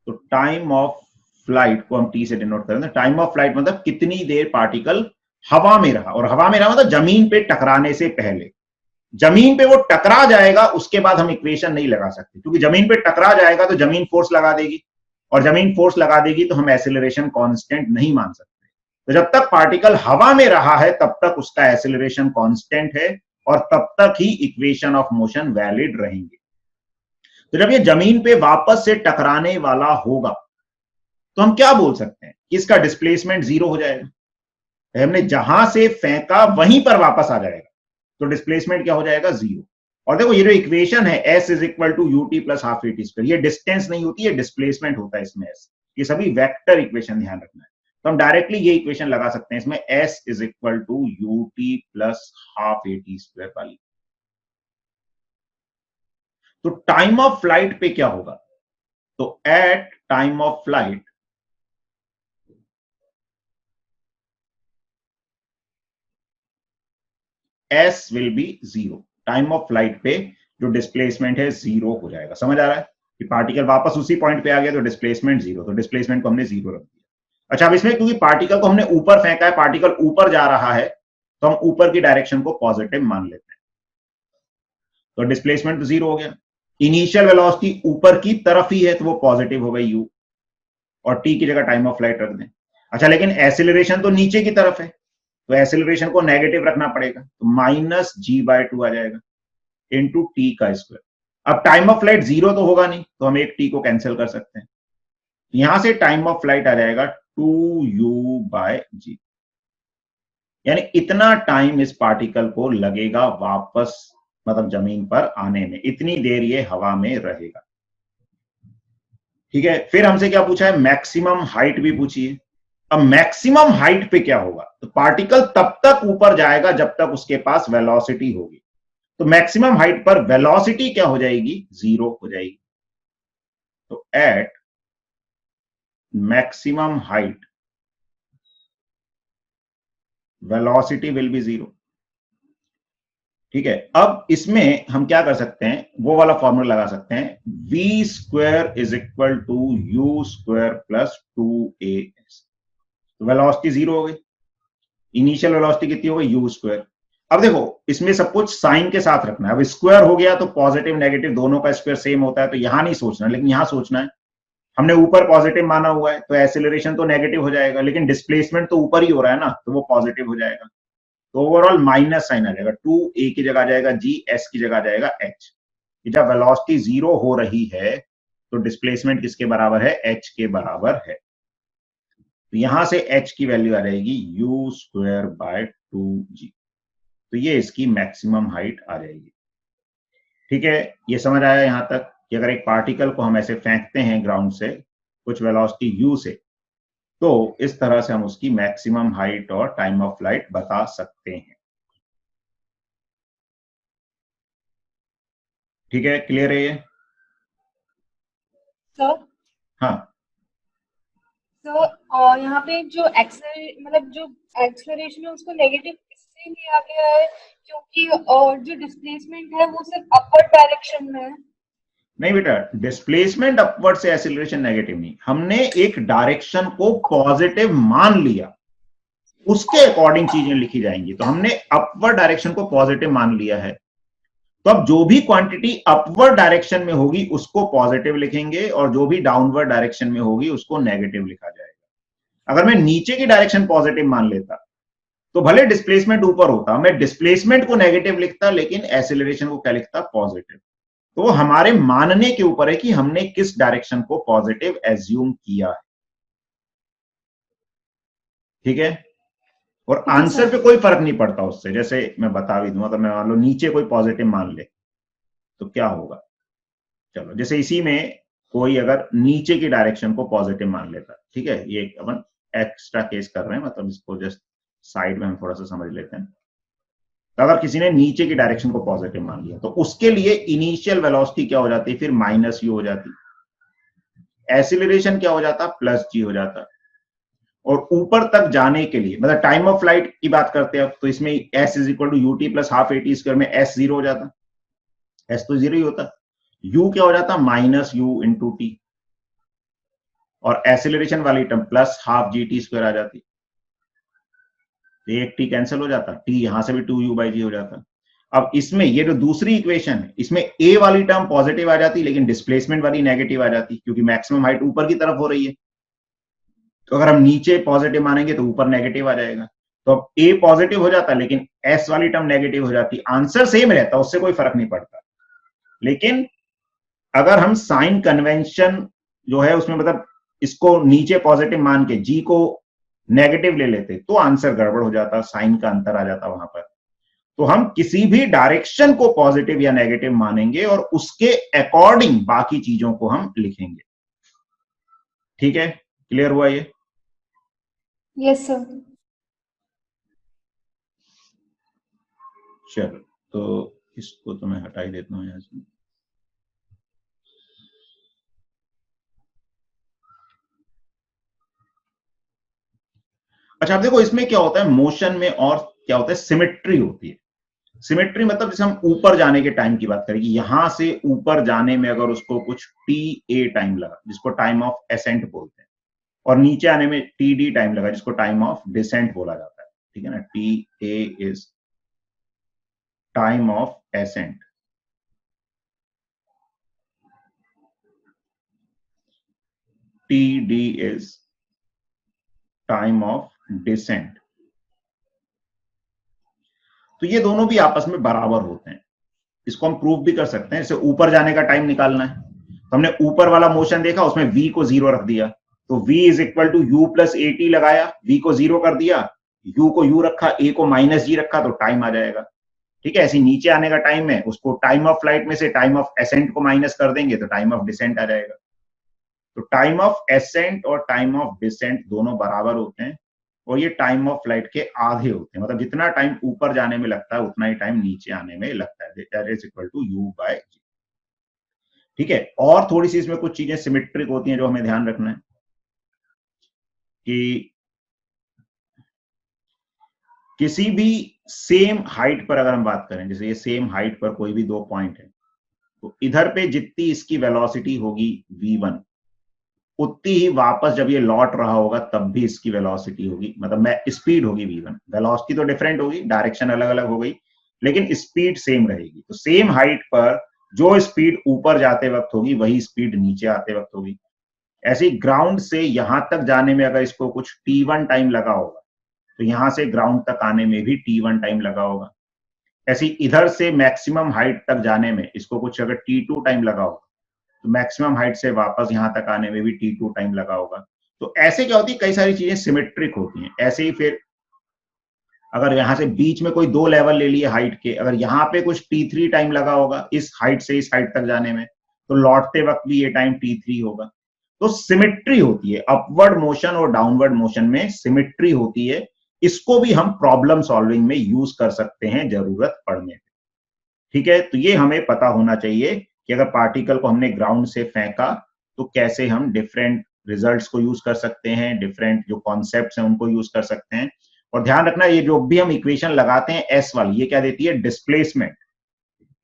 तो टाइम ऑफ फ्लाइट को हम टी से डिनोट करें। टाइम ऑफ फ्लाइट मतलब कितनी देर पार्टिकल हवा में रहा, और हवा में रहा मतलब जमीन पे टकराने से पहले। जमीन पे वो टकरा जाएगा उसके बाद हम इक्वेशन नहीं लगा सकते, क्योंकि जमीन पे टकरा जाएगा तो जमीन फोर्स लगा देगी, और जमीन फोर्स लगा देगी तो हम एसिलरेशन कांस्टेंट नहीं मान सकते। तो जब तक पार्टिकल हवा में रहा है तब तक उसका एसिलरेशन कांस्टेंट है, और तब तक ही इक्वेशन ऑफ मोशन वैलिड रहेंगे। तो जब ये जमीन पे वापस से टकराने वाला होगा तो हम क्या बोल सकते हैं कि इसका डिस्प्लेसमेंट 0 हो जाएगा। हमने जहां से फेंका वहीं पर वापस आ जाएगा, तो डिस्प्लेसमेंट क्या हो जाएगा, 0। और देखो ये जो इक्वेशन है s = ut + ½ at², ये डिस्टेंस नहीं होती है, डिस्प्लेसमेंट होता है इसमें s। ये सभी वेक्टर इक्वेशन ध्यान रखना है। तो हम डायरेक्टली ये इक्वेशन लगा सकते हैं इसमें, s = ut + ½ at² वाली। तो टाइम ऑफ फ्लाइट पे क्या होगा, तो at time of flight s will be 0। Time of flight पे जो डिस्प्लेसमेंट है 0 हो जाएगा। समझ आ रहा है कि पार्टिकल वापस उसी पॉइंट पे आ गया तो डिस्प्लेसमेंट 0, तो डिस्प्लेसमेंट को हमने 0 रख दिया। अच्छा, अब इसमें क्योंकि पार्टिकल को हमने ऊपर फेंका है, पार्टिकल ऊपर जा रहा है, तो हम ऊपर की डायरेक्शन को पॉजिटिव मान लेते हैं, तो डिस्प्लेसमेंट तो 0 हो गया। इनिशियल वेलोसिटी ऊपर की तरफ ही है तो वो पॉजिटिव हो गई u, और t की जगह टाइम ऑफ फ्लाइट रख दें। अच्छा, लेकिन एसिलरेशन तो नीचे की तरफ है, तो एसिलरेशन को नेगेटिव रखना पड़ेगा, तो -g/2 आ जाएगा इनटू t का स्क्वायर। अब टाइम ऑफ फ्लाइट 0 तो होगा नहीं, तो हम एक t को कैंसिल कर सकते हैं, यहां से टाइम ऑफ फ्लाइट आ जाएगा 2u/g, यानी इतना टाइम इस पार्टिकल को लगेगा वापस मतलब जमीन पर आने में, इतनी देर ये हवा में रहेगा। ठीक है, फिर हमसे क्या पूछा है, मैक्सिमम हाइट भी पूछी है। अब मैक्सिमम हाइट पे क्या होगा, तो पार्टिकल तब तक ऊपर जाएगा जब तक उसके पास वेलोसिटी होगी। तो मैक्सिमम हाइट पर वेलोसिटी क्या हो जाएगी, 0 हो जाएगी। तो at maximum height velocity will be 0। ठीक है, अब इसमें हम क्या कर सकते हैं, वो वाला फॉर्मूला लगा सकते हैं, v² = u² + 2as। तो वेलोसिटी 0 हो गई, इनिशियल वेलोसिटी कितनी हो गई, u²। अब देखो इसमें सब कुछ साइन के साथ रखना है। अब स्क्वायर हो गया तो पॉजिटिव नेगेटिव दोनों का स्क्वायर सेम होता है, तो यहां नहीं सोचना, लेकिन यहां सोचना है। हमने ऊपर पॉजिटिव माना हुआ है तो एसिलरेशन तो नेगेटिव हो जाएगा, लेकिन डिस्प्लेसमेंट तो ऊपर ही हो रहा है ना, तो वो पॉजिटिव हो जाएगा। तो ओवरऑल माइनस साइन आ जाएगा, 2a की जगह आ जाएगा g, s की जगह आ जाएगा h। जब वेलोसिटी 0 हो रही है तो डिस्प्लेसमेंट किसके बराबर है, h के बराबर है। तो यहां से h की वैल्यू आ जाएगी u स्क्वायर बाय 2g। तो ये इसकी मैक्सिमम हाइट आ जाएगी। ठीक है, ये समझ आया यहां तक कि अगर एक पार्टिकल को हम ऐसे फेंकते हैं ग्राउंड से कुछ वेलोसिटी u से, तो इस तरह से हम उसकी मैक्सिमम हाइट और टाइम ऑफ फ्लाइट बता सकते हैं। ठीक है, क्लियर है ये? सर हाँ, सर यहाँ पे जो एक्सेलरेशन है उसको नेगेटिव इसलिए लिया गया है क्योंकि जो डिस्प्लेसमेंट है वो सिर्फ अपवर्ड डायरेक्शन में है। नहीं बेटा, डिस्प्लेसमेंट अपवर्ड से एक्सीलरेशन नेगेटिव नहीं, हमने एक डायरेक्शन को पॉजिटिव मान लिया, उसके अकॉर्डिंग चीजें लिखी जाएंगी। तो हमने अपवर्ड डायरेक्शन को पॉजिटिव मान लिया है, तो अब जो भी क्वांटिटी अपवर्ड डायरेक्शन में होगी उसको पॉजिटिव लिखेंगे और जो भी डाउनवर्ड डायरेक्शन में होगी उसको नेगेटिव लिखा जाएगा। अगर मैं नीचे की डायरेक्शन पॉजिटिव मान लेता तो भले डिस्प्लेसमेंट ऊपर होता, मैं डिस्प्लेसमेंट को नेगेटिव लिखता लेकिन एक्सीलरेशन को क्या लिखता, पॉजिटिव। तो वो हमारे मानने के ऊपर है कि हमने किस डायरेक्शन को पॉजिटिव एज्यूम किया है। ठीक है, और आंसर पे कोई फर्क नहीं पड़ता उससे। जैसे मैं बता भी दूं, अगर मैं मान लो नीचे कोई पॉजिटिव मान ले तो क्या होगा। चलो, जैसे इसी में कोई अगर नीचे की डायरेक्शन को पॉजिटिव मान लेता, ठीक है, ये अपन एक्स्ट्रा केस कर रहे हैं, मतलब इसको जस्ट साइड में हम थोड़ा सा समझ लेते हैं। तो अगर किसी ने नीचे की डायरेक्शन को पॉजिटिव मान लिया तो उसके लिए इनिशियल वेलोसिटी क्या हो जाती है, फिर माइनस यू हो जाती, एक्सीलरेशन क्या हो जाता, प्लस जी हो जाता। और ऊपर तक जाने के लिए मतलब टाइम ऑफ फ्लाइट की बात करते हैं तो इसमें s is equal to u t plus half a t square में s जीरो हो जाता, s तो जीरो ही होता, u क्या हो जाता, माइनस यू इंटू टी, और एक्सीलरेशन वाली term plus half g t square आ जाती, तो एक टी कैंसिल हो जाता, टी यहां से भी 2u बाई जी हो जाता। अब इसमें ये जो दूसरी इक्वेशन है इसमें a वाली टर्म पॉजिटिव आ जाती लेकिन डिस्प्लेसमेंट वाली नेगेटिव आ जाती, क्योंकि मैक्सिमम हाइट ऊपर की तरफ हो रही है। तो अगर हम नीचे पॉजिटिव मानेंगे तो ऊपर नेगेटिव आ जाएगा। तो अब a पॉजिटिव हो जाता लेकिन s वाली टर्म नेगेटिव हो जाती, आंसर सेम रहता, उससे कोई फर्क नहीं पड़ता। लेकिन अगर हम साइन कन्वेंशन जो है उसमें मतलब इसको नीचे पॉजिटिव मान के g को नेगेटिव ले लेते तो आंसर गड़बड़ हो जाता, साइन का अंतर आ जाता वहां पर। तो हम किसी भी डायरेक्शन को पॉजिटिव या नेगेटिव मानेंगे और उसके अकॉर्डिंग बाकी चीजों को हम लिखेंगे। ठीक है, क्लियर हुआ ये? Yes sir. चलो, तो इसको तो मैं हटा ही देता हूं यहां से। अच्छा, अब देखो इसमें क्या होता है मोशन में, और क्या होता है, सिमेट्री होती है। सिमेट्री मतलब जैसे हम ऊपर जाने के टाइम की बात करेंगे, यहां से ऊपर जाने में अगर उसको कुछ टी ए टाइम लगा जिसको टाइम ऑफ एसेंट बोलते हैं, और नीचे आने में टी डी टाइम लगा जिसको टाइम ऑफ डिसेंट बोला जाता है। ठीक है ना, t a is time of ascent, t d is time of descent. तो ये दोनों भी आपस में बराबर होते हैं। इसको हम प्रूव भी कर सकते हैं। जैसे ऊपर जाने का टाइम निकालना है तो हमने ऊपर वाला मोशन देखा, उसमें v को जीरो रख दिया, तो v is equal to u plus a t लगाया, v को जीरो कर दिया, u को u रखा, a को माइनस जी रखा, तो टाइम आ जाएगा। ठीक है, ऐसे नीचे आने का टाइम है उसको टाइम ऑफ फ्लाइट में से टाइम ऑफ एसेंट को माइनस कर देंगे तो टाइम ऑफ डिसेंट आ जाएगा। तो टाइम ऑफ एसेंट और टाइम ऑफ डिसेंट दोनों बराबर होते हैं, और ये टाइम ऑफ फ्लाइट के आधे होते हैं, मतलब जितना टाइम ऊपर जाने में लगता है उतना ही टाइम नीचे आने में लगता है, that is equal to u by g. ठीक है, और थोड़ी सी इसमें कुछ चीजें सिमेट्रिक होती हैं जो हमें ध्यान रखना है कि किसी भी सेम हाइट पर अगर हम बात करें, जैसे ये सेम हाइट पर कोई भी दो पॉइंट है, तो इधर पे जितनी इसकी वेलोसिटी होगी v1, उतनी ही वापस जब ये लौट रहा होगा तब भी इसकी वेलोसिटी होगी, मतलब स्पीड होगी v1। वेलोसिटी तो डिफरेंट होगी, डायरेक्शन अलग अलग हो गई, लेकिन स्पीड सेम रहेगी। तो सेम हाइट पर जो स्पीड ऊपर जाते वक्त होगी वही स्पीड नीचे आते वक्त होगी। ऐसे ग्राउंड से यहां तक जाने में अगर इसको कुछ t1 टाइम लगा होगा तो यहां से ग्राउंड तक आने में भी t1 टाइम लगा होगा। ऐसे इधर से मैक्सिमम हाइट तक जाने में इसको कुछ अगर t2 टाइम लगा होगा, तो मैक्सिमम हाइट से वापस यहां तक आने में भी t2 टाइम लगा होगा। तो ऐसे क्या होती है, कई सारी चीजें सिमेट्रिक होती हैं। ऐसे ही फिर अगर यहां से बीच में कोई 2 लेवल ले लिए हाइट के, अगर यहाँ पे कुछ t3 टाइम लगा होगा इस हाइट से इस हाइट तक जाने में, तो लौटते वक्त भी ये टाइम t3 होगा। तो सिमेट्री होती है, अपवर्ड मोशन और डाउनवर्ड मोशन में सिमेट्री होती है। इसको भी हम प्रॉब्लम सॉल्विंग में यूज कर सकते हैं जरूरत पड़ने पे। ठीक है, तो ये हमें पता होना चाहिए कि अगर पार्टिकल को हमने ग्राउंड से फेंका तो कैसे हम डिफरेंट रिजल्ट्स को यूज कर सकते हैं, डिफरेंट जो कॉन्सेप्ट्स हैं उनको यूज कर सकते हैं। और ध्यान रखना, ये जो भी हम इक्वेशन लगाते हैं एस वाली, ये क्या देती है, डिस्प्लेसमेंट।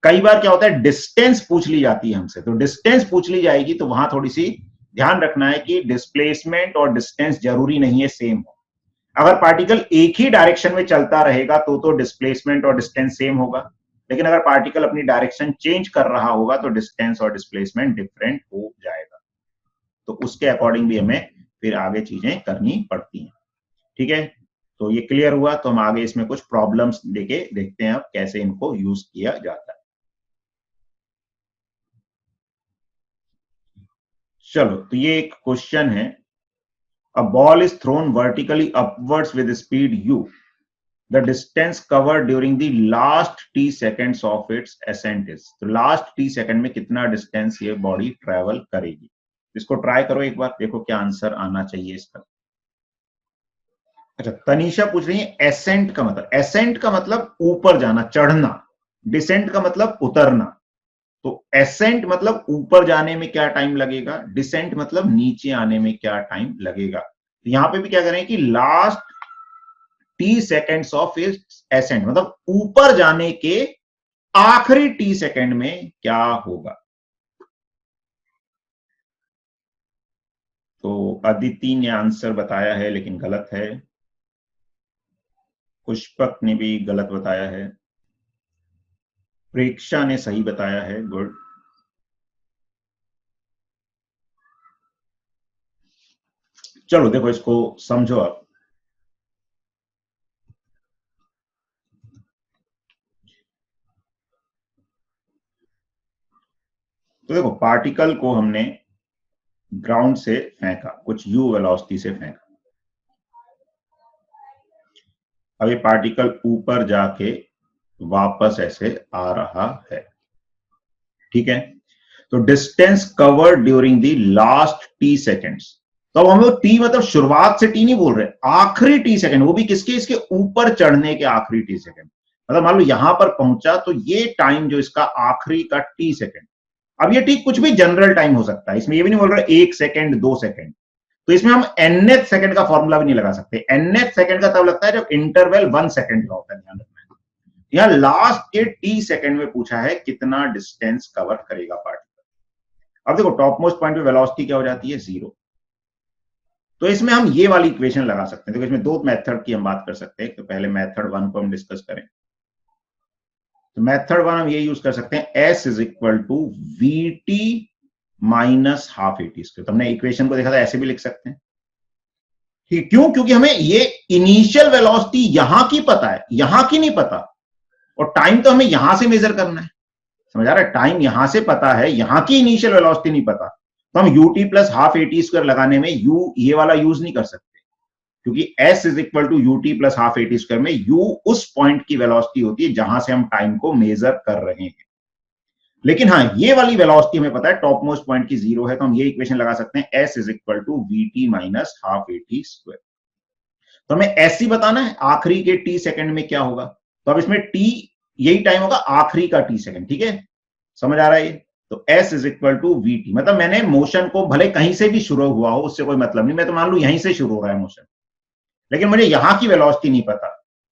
कई बार क्या होता है, डिस्टेंस पूछ ली जाती है हमसे, तो डिस्टेंस पूछ ली जाएगी तो वहां थोड़ी सी ध्यान रखना है कि डिस्प्लेसमेंट और डिस्टेंस जरूरी नहीं है सेम हो। अगर पार्टिकल एक ही डायरेक्शन में चलता रहेगा तो डिस्प्लेसमेंट और डिस्टेंस सेम होगा, लेकिन अगर पार्टिकल अपनी डायरेक्शन चेंज कर रहा होगा तो डिस्टेंस और डिस्प्लेसमेंट डिफरेंट हो जाएगा। तो उसके अकॉर्डिंग भी हमें फिर आगे चीजें करनी पड़ती हैं। ठीक है, तो ये क्लियर हुआ। तो हम आगे इसमें कुछ प्रॉब्लम्स लेके देखते हैं अब कैसे इनको यूज किया जाता है। चलो, तो ये एक क्वेश्चन है, a ball is thrown vertically upwards with speed u, the distance covered during the last t seconds of its ascent is. तो लास्ट t सेकेंड में कितना डिस्टेंस ये बॉडी ट्रेवल करेगी। इसको ट्राई करो एक बार, देखो क्या आंसर आना चाहिए इसका। अच्छा, तनीषा पूछ रही है एसेंट का मतलब, एसेंट का मतलब ऊपर जाना, चढ़ना, डिसेंट का मतलब उतरना। तो एसेंट मतलब ऊपर जाने में क्या टाइम लगेगा, डिसेंट मतलब नीचे आने में क्या टाइम लगेगा। तो यहां पे भी क्या करें कि last t seconds of accent मतलब ऊपर जाने के आखिरी t सेकेंड में क्या होगा। तो अदिति ने आंसर बताया है लेकिन गलत है, पुष्पक ने भी गलत बताया है, प्रेक्षा ने सही बताया है, गुड। चलो देखो, इसको समझो आप। तो देखो, पार्टिकल को हमने ग्राउंड से फेंका, कुछ u वेलोसिटी से फेंका। अब ये पार्टिकल ऊपर जाके वापस ऐसे आ रहा है। ठीक है, तो distance covered during the last t seconds. तो अब हम लोग t मतलब शुरुआत से t नहीं बोल रहे, आखिरी t सेकेंड, वो भी किसके, इसके ऊपर चढ़ने के आखिरी t सेकेंड। मतलब मान लो यहां पर पहुंचा तो ये टाइम जो इसका आखिरी का t सेकेंड। अब ये t कुछ भी जनरल टाइम हो सकता है, इसमें ये भी नहीं बोल रहे 1 सेकेंड 2 सेकेंड। तो इसमें हम nth सेकेंड का फॉर्मूला भी नहीं लगा सकते। nth सेकेंड का तब लगता है जब इंटरवल 1 सेकेंड का होता है, ध्यान रखना। यहां लास्ट के t सेकेंड में पूछा है कितना डिस्टेंस कवर करेगा पार्टिकल। अब देखो, टॉप मोस्ट पॉइंट पे वेलोसिटी क्या हो जाती है, 0। तो इसमें हम ये वाली इक्वेशन लगा सकते हैं। देखो, इसमें दो मेथड की हम बात कर सकते हैं। तो पहले मेथड 1 को हम डिस्कस करें। तो मेथड 1 हम ये यूज कर सकते हैं, s is equal to vt minus half a t square. तो हमने इक्वेशन को देखा था, ऐसे भी लिख सकते हैं। ठीक, क्यों, क्योंकि हमें ये इनिशियल वेलोसिटी यहां की पता है, यहां की नहीं पता। और टाइम तो हमें यहां से मेजर करना है, समझ आ रहा है। टाइम यहां से पता है, यहां की इनिशियल वेलोसिटी नहीं पता। तो हम ut plus half a t square लगाने में u ये वाला यूज नहीं कर सकते, क्योंकि s is equal to ut plus half a t square में u उस पॉइंट की वेलोसिटी होती है जहां से हम टाइम को मेजर कर रहे हैं। लेकिन हाँ, ये वाली वेलोसिटी हमें पता है टॉप मोस्ट पॉइंट की 0 है, तो हम ये इक्वेशन लगा सकते हैं, s is equal to vt minus half a t square. तो हमें s ही बताना है, आखिरी के t सेकेंड में क्या होगा। तो अब इसमें t यही टाइम होगा, आखिरी का t सेकेंड। ठीक है, समझ आ रहा है ये। तो s is equal to vt, मतलब मैंने मोशन को भले कहीं से भी शुरू हुआ हो, उससे कोई मतलब नहीं। मैं तो मान लू यहीं से शुरू हो रहा है मोशन, लेकिन मुझे यहां की वेलोसिटी नहीं पता,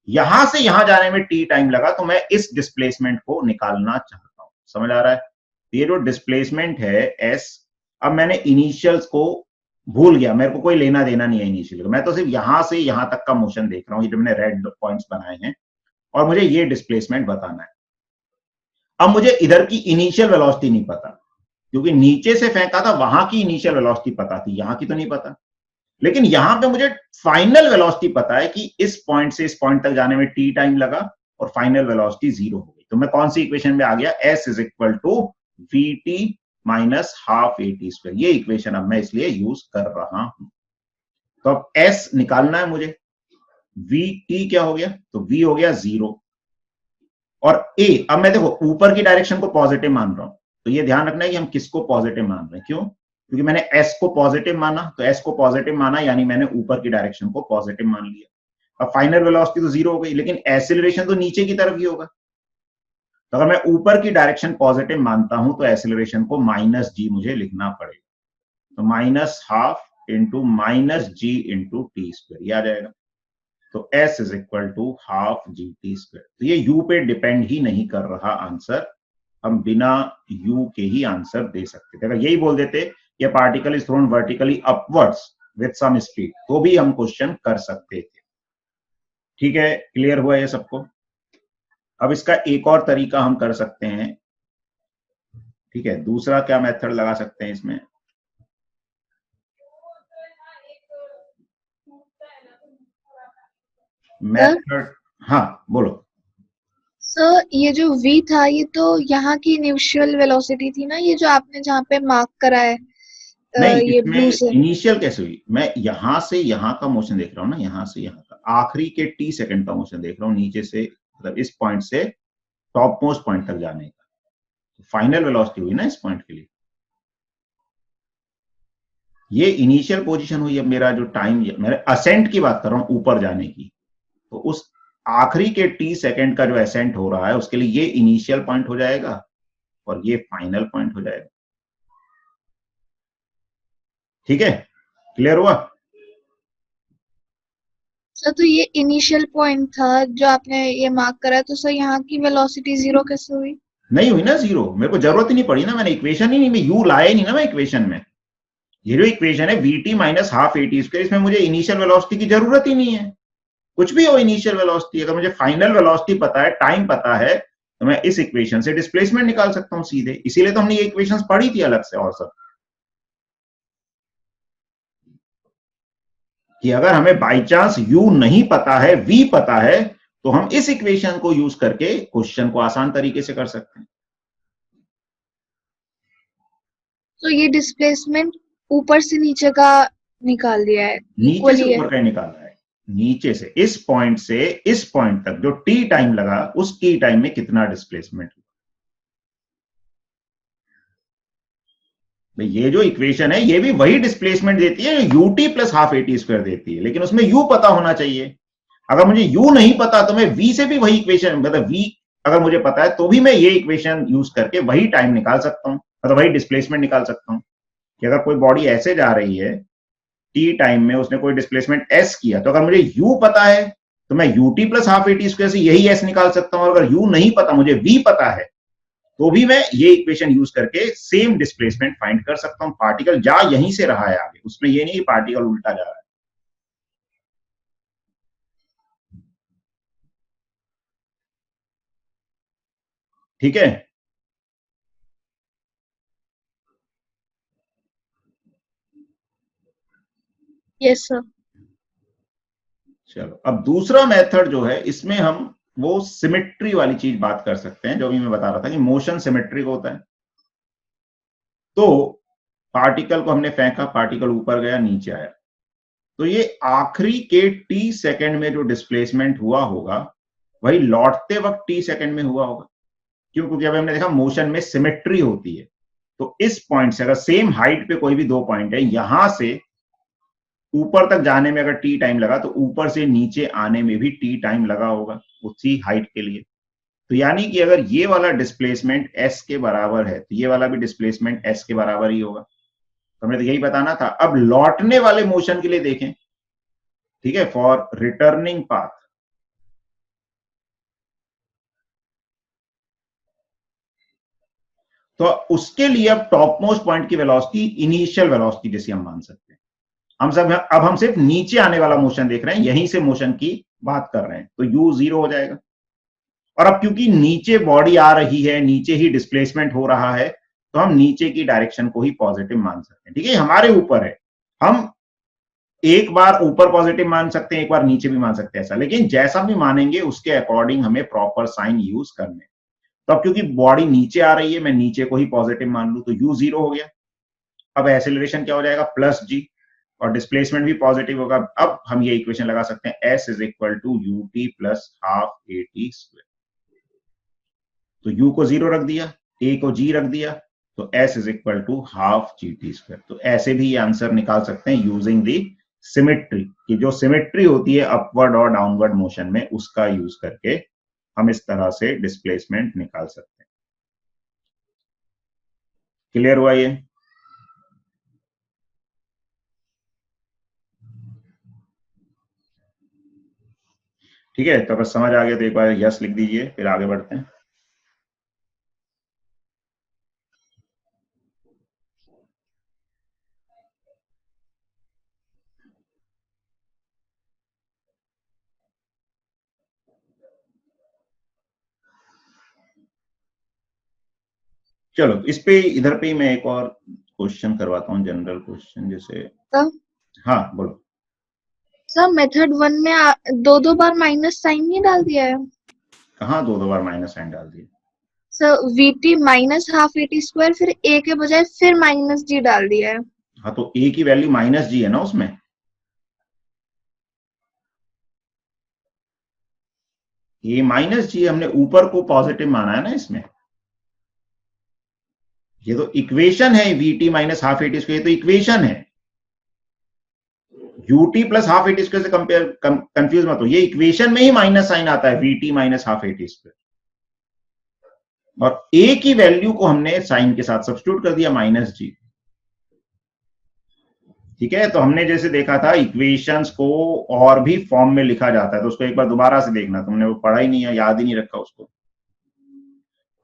यहां से यहां जाने में t टाइम लगा, तो मैं इस डिस्प्लेसमेंट को निकालना चाहता हूं। समझ आ रहा है। ये जो डिस्प्लेसमेंट है s, अब मैंने इनिशियल्स को भूल गया, मेरे को कोई लेना देना नहीं है इनिशियल, मैं तो सिर्फ यहां से यहां तक का मोशन देख रहा हूं, ये जो मैंने रेड पॉइंट्स बनाए हैं, और मुझे ये डिस्प्लेसमेंट बताना है। अब मुझे इधर की इनिशियल वेलोसिटी नहीं पता, क्योंकि नीचे से फेंका था, वहां की इनिशियल वेलोसिटी पता थी, यहां की तो नहीं पता। लेकिन यहां पे मुझे फाइनल वेलोसिटी पता है कि इस पॉइंट से इस पॉइंट तक जाने में टी टाइम लगा और फाइनल वेलोसिटी 0 हो गई। तो मैं कौन सी इक्वेशन में आ गया, s is equal to v t minus half a t square. ये इक्वेशन अब मैं इसलिए यूज कर रहा हूं। तो अब s निकालना है मुझे, वी टी क्या हो गया, तो v हो गया 0 और a, अब मैं देखो ऊपर की डायरेक्शन को पॉजिटिव मान रहा हूं, तो ये ध्यान रखना है कि हम किसको पॉजिटिव मान रहे हैं। क्यों, क्योंकि मैंने s को पॉजिटिव माना, तो s को पॉजिटिव माना यानी मैंने ऊपर की डायरेक्शन को पॉजिटिव मान लिया। अब फाइनल वेलोसिटी तो 0 हो गई, लेकिन एक्सीलरेशन तो नीचे की तरफ ही होगा। तो अगर मैं ऊपर की डायरेक्शन पॉजिटिव मानता हूं तो एक्सीलरेशन को माइनस जी मुझे लिखना पड़ेगा। तो minus half into minus g into t square, ये आ जाएगा। तो s is equal to half g t square. तो ये u पे डिपेंड ही नहीं कर रहा आंसर, हम बिना u के ही आंसर दे सकते थे। अगर यही बोल देते ये particle is thrown vertically upwards with some speed, तो भी हम क्वेश्चन कर सकते थे। ठीक है, क्लियर हुआ ये सबको। अब इसका एक और तरीका हम कर सकते हैं। ठीक है, दूसरा क्या मेथड लगा सकते हैं इसमें, मेथड, हाँ बोलो। सर ये जो v था ये तो यहाँ की इनिशियल वेलोसिटी थी ना, ये जो आपने जहाँ पे मार्क करा है नहीं, ये ब्लू इसमें से। इनिशियल कैसे हुई, मैं यहां से यहां का मोशन देख रहा हूं ना, यहां से यहां का आखिरी के टी सेकंड का मोशन देख रहा हूं, नीचे से मतलब इस पॉइंट से टॉप मोस्ट पॉइंट तक जाने का। तो फाइनल वेलोसिटी हुई ना इस पॉइंट के लिए, ये इनिशियल पोजीशन हुई। अब मेरा जो टाइम, मेरे असेंट की बात कर रहा हूं ऊपर जाने की, तो उस आखिरी के टी सेकंड का जो असेंट हो रहा है उसके लिए ये इनिशियल पॉइंट हो जाएगा और ये फाइनल पॉइंट हो जाएगा। ठीक है, क्लियर हुआ। सर तो ये इनिशियल पॉइंट था जो आपने ये मार्क करा है, तो सर यहाँ की वेलोसिटी 0 कैसे हुई? नहीं हुई ना 0, मेरे को जरूरत ही नहीं पड़ी ना, मैंने इक्वेशन ही नहीं, मैं यू लाया ही नहीं ना मैं इक्वेशन में। ये जो इक्वेशन है we t minus half a t square, इसमें मुझे इनिशियल वेलोसिटी की जरूरत ही नहीं है। कुछ भी हो इनिशियल वेलोसिटी, अगर मुझे फाइनल वेलोसिटी पता है, टाइम पता है, तो मैं इस इक्वेशन से डिस्प्लेसमेंट निकाल सकता हूं सीधे। इसीलिए तो हमने ये इक्वेशंस पढ़ी थी अलग से और सब, कि अगर हमें बाई चांस u नहीं पता है, v पता है, तो हम इस इक्वेशन को यूज करके क्वेश्चन को आसान तरीके से कर सकते हैं। तो ये डिस्प्लेसमेंट ऊपर से नीचे का निकाल दिया है, नीचे इक्वली से है। ऊपर का निकालना है, नीचे से इस पॉइंट से इस पॉइंट तक जो t टाइम लगा, उस t टाइम में कितना डिस्प्लेसमेंट। ये जो इक्वेशन है ये भी वही डिस्प्लेसमेंट देती है, ut plus half a t square देती है, लेकिन उसमें u पता होना चाहिए। अगर मुझे u नहीं पता तो मैं v से भी वही इक्वेशन, मतलब v अगर मुझे पता है तो भी मैं ये इक्वेशन यूज करके वही टाइम निकाल सकता हूं, मतलब वही डिस्प्लेसमेंट निकाल सकता हूं। कि अगर कोई बॉडी ऐसे जा रही है t टाइम में, उसने कोई डिस्प्लेसमेंट s किया, तो अगर मुझे u पता है तो मैं ut plus half a t square से यही s निकाल सकता हूं। अगर u नहीं पता, मुझे v पता है, तो भी मैं ये इक्वेशन यूज करके सेम डिस्प्लेसमेंट फाइंड कर सकता हूं। पार्टिकल जा यहीं से रहा है आगे, उसमें ये नहीं पार्टिकल उल्टा जा रहा है। ठीक है, यस सर। चलो अब दूसरा मेथड जो है, इसमें हम वो सिमेट्री वाली चीज बात कर सकते हैं, जो भी मैं बता रहा था कि मोशन सिमेट्रिक होता है। तो पार्टिकल को हमने फेंका, पार्टिकल ऊपर गया, नीचे आया, तो ये आखिरी के टी सेकंड में जो डिस्प्लेसमेंट हुआ होगा वही लौटते वक्त टी सेकंड में हुआ होगा। क्यों, क्योंकि अभी हमने देखा मोशन में सिमेट्री होती है। तो इस पॉइंट से अगर सेम हाइट पे कोई भी दो पॉइंट है, यहां से ऊपर तक जाने में अगर टी टाइम लगा, तो ऊपर से नीचे आने में भी टी टाइम लगा होगा उसी हाइट के लिए। तो यानी कि अगर ये वाला डिस्प्लेसमेंट s के बराबर है, तो ये वाला भी डिस्प्लेसमेंट s के बराबर ही होगा। तो हमें तो यही बताना था। अब लौटने वाले मोशन के लिए देखें, ठीक है, फॉर रिटर्निंग पाथ, तो उसके लिए अब टॉप मोस्ट पॉइंट की वेलोसिटी इनिशियल वेलोसिटी जैसी हम मान सकते हैं। हम सिर्फ नीचे आने वाला मोशन देख रहे हैं, यहीं से मोशन की बात कर रहे हैं, तो u 0 हो जाएगा। और अब क्योंकि नीचे बॉडी आ रही है, नीचे ही डिस्प्लेसमेंट हो रहा है, तो हम नीचे की डायरेक्शन को ही पॉजिटिव मान सकते हैं। ठीक है, हमारे ऊपर है, हम एक बार ऊपर पॉजिटिव मान सकते हैं, एक बार नीचे भी मान सकते हैं ऐसा, लेकिन जैसा भी मानेंगे उसके अकॉर्डिंग हमें प्रॉपर साइन यूज करने। तो अब क्योंकि बॉडी नीचे आ रही है, मैं नीचे को ही पॉजिटिव मान लू, तो u 0 हो गया। अब एक्सेलरेशन क्या हो जाएगा, प्लस g, और डिस्प्लेसमेंट भी पॉजिटिव होगा। अब हम ये इक्वेशन लगा सकते हैं, s is equal to u t plus half a t square. तो u को 0 रख दिया, a को g रख दिया, तो s is equal to half g t square. तो ऐसे भी ये आंसर निकाल सकते हैं यूजिंग दी सिमेट्री, कि जो सिमेट्री होती है अपवर्ड और डाउनवर्ड मोशन में, उसका यूज करके हम इस तरह से डिस्प्लेसमेंट निकाल सकते हैं। क्लियर हुआ ये? ठीक है, तो अगर समझ आ गया तो एक बार यस लिख दीजिए, फिर आगे बढ़ते हैं। चलो इस पे इधर पे ही मैं एक और क्वेश्चन करवाता हूँ, जनरल क्वेश्चन जैसे। सर हाँ बोलो। सर मेथड 1 में दो दो बार माइनस साइन नहीं डाल दिया है? कहाँ दो बार माइनस साइन डाल दिए? Sir VT minus half a t square, फिर ए के बजाय फिर माइनस जी डाल दिया है। हाँ तो ए की वैल्यू माइनस जी है ना उसमें। ये माइनस जी हमने ऊपर को पॉजिटिव माना है ना इसमें। ये तो इक्वेशन है, VT minus half a t square, तो इक्वेशन है। UT plus half a t square से कंपेयर कंफ्यूज मत हो, ये इक्वेशन में ही माइनस साइन आता है, VT minus half a t square. और ए की वैल्यू को हमने साइन के साथ सब्स्टिट्यूट कर दिया, माइनस जी। ठीक है, तो हमने जैसे देखा था इक्वेशंस को और भी फॉर्म में लिखा जाता है, तो उसको एक बार दोबारा से देखना, तुमने वो पढ़ा ही नहीं है, याद ही नहीं रखा उसको।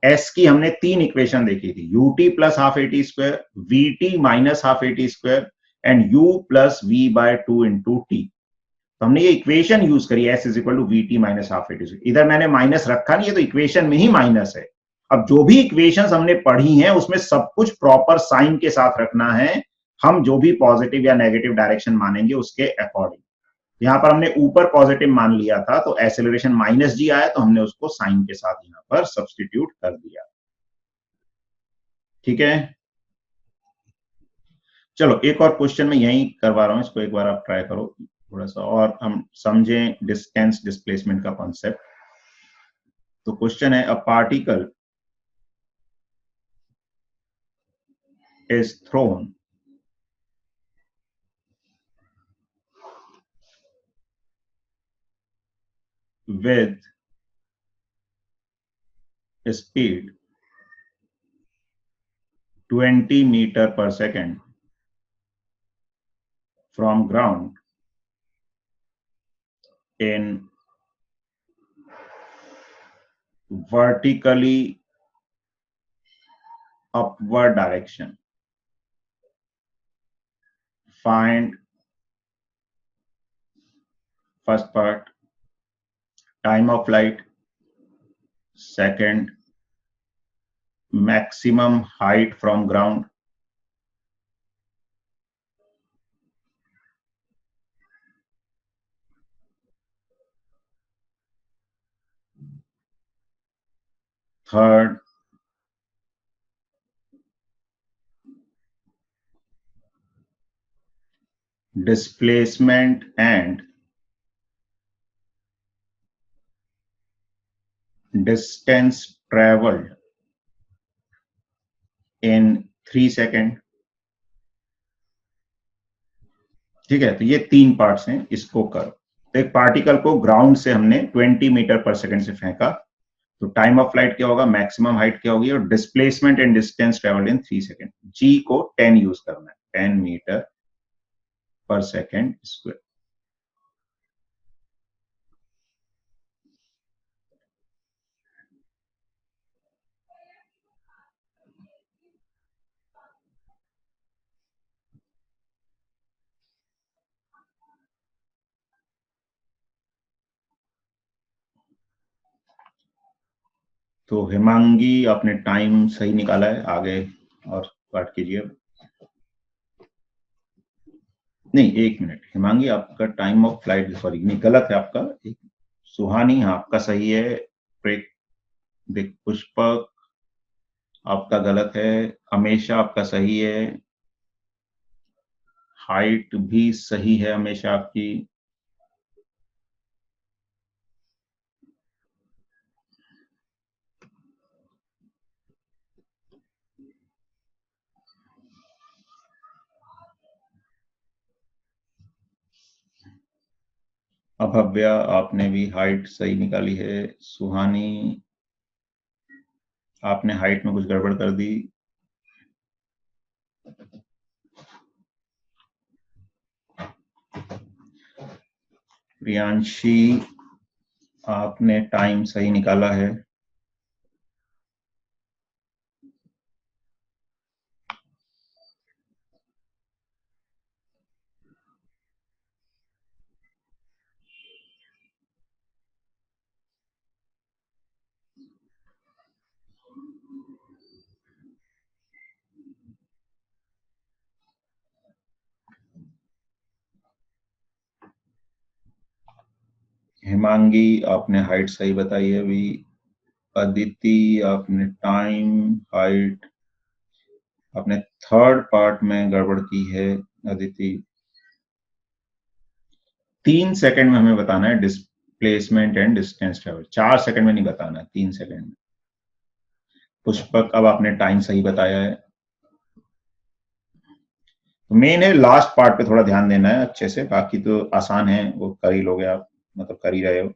एस की हमने 3 इक्वेशन देखी थी, u t plus half a t square, v t minus half a t square and u plus v by 2 into t. तो हमने ये इक्वेशन यूज करी, s is equal to v t minus half a t square. इधर मैंने माइनस रखा नहीं है, तो इक्वेशन में ही माइनस है। अब जो भी इक्वेशंस हमने पढ़ी हैं उसमें सब कुछ प्रॉपर साइन के साथ रखना है, हम जो भी पॉजिटिव या नेगेटिव डायरेक्शन मानेंगे उसके अकॉर्डिंग। यहां पर हमने ऊपर पॉजिटिव मान लिया था, तो एक्सेलरेशन माइनस जी आया, तो हमने उसको साइन के साथ यहां पर सब्स्टिट्यूट कर दिया। ठीक है, चलो एक और क्वेश्चन मैं यही करवा रहा हूं, इसको एक बार आप ट्राई करो थोड़ा सा, और हम समझें डिस्टेंस डिस्प्लेसमेंट का कॉन्सेप्ट। तो क्वेश्चन है, a particle is thrown with a speed 20 meter per second from ground in vertically upward direction. Find first part, time of flight, second, maximum height from ground, third, displacement and distance traveled in 3 seconds. ठीक है, तो ये 3 parts हैं, इसको करो। तो एक particle को ग्राउंड से हमने 20 मीटर पर सेकंड से फेंका, तो टाइम ऑफ फ्लाइट क्या होगा, मैक्सिमम हाइट क्या होगी, और displacement and distance travelled in 3 second. G को 10 यूज करना है, 10 मीटर पर सेकंड स्क्वायर। तो हिमांगी आपने टाइम सही निकाला है, आगे और पार्ट कीजिए। नहीं, 1 मिनट हिमांगी, आपका टाइम ऑफ फ्लाइट, सॉरी नहीं, गलत है आपका। सुहानी, हाँ आपका सही है। पुष्पक आपका गलत है। हमेशा आपका सही है। हाइट भी सही है हमेशा आपकी। अभव्या, आपने भी हाइट सही निकाली है। सुहानी, आपने हाइट में कुछ गड़बड़ कर दी। प्रियांशी, आपने टाइम सही निकाला है। हिमांगी, आपने हाइट सही बताई है अभी। अदिति, आपने टाइम, हाइट, आपने थर्ड पार्ट में गड़बड़ की है। अदिति, 3 सेकंड में हमें बताना है displacement and distance travel, 4 second में नहीं बताना है, 3 सेकंड में। पुष्पक, अब आपने टाइम सही बताया है। तो मेन है लास्ट पार्ट पे थोड़ा ध्यान देना है अच्छे से, बाकी तो आसान है, वो कर ही लोगे आप, मतलब कर ही रहे हो।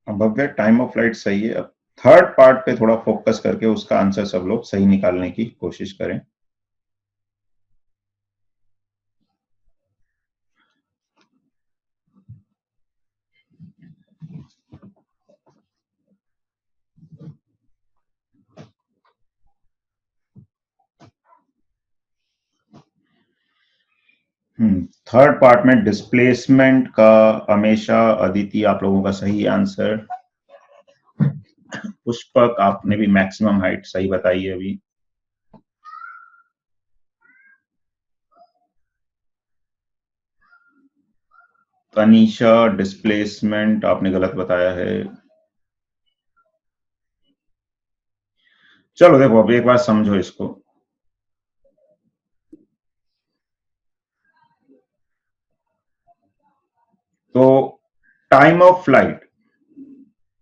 अब भव्य, टाइम ऑफ फ्लाइट सही है। अब थर्ड पार्ट पे थोड़ा फोकस करके उसका आंसर सब लोग सही निकालने की कोशिश करें। थर्ड पार्ट में डिस्प्लेसमेंट का हमेशा अदिति आप लोगों का सही आंसर। पुष्पक, आपने भी मैक्सिमम हाइट सही बताई है अभी। तनीषा, डिस्प्लेसमेंट आपने गलत बताया है। चलो देखो, अब एक बार समझो इसको। तो टाइम ऑफ फ्लाइट,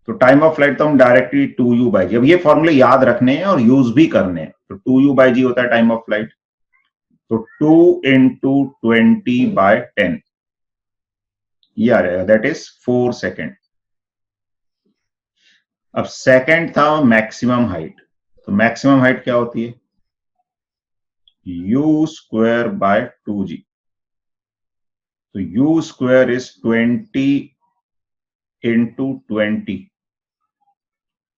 तो टाइम ऑफ फ्लाइट तो हम डायरेक्टली 2u/g, अब ये फॉर्मूले याद रखने हैं और यूज भी करने हैं। तो 2u/g होता है टाइम ऑफ फ्लाइट, तो 2 × 20/10 ये आ जाएगा, दैट इज 4 सेकेंड। अब सेकेंड था मैक्सिमम हाइट, तो मैक्सिमम हाइट क्या होती है? u²/2g, तो u² इज 20 × 20/2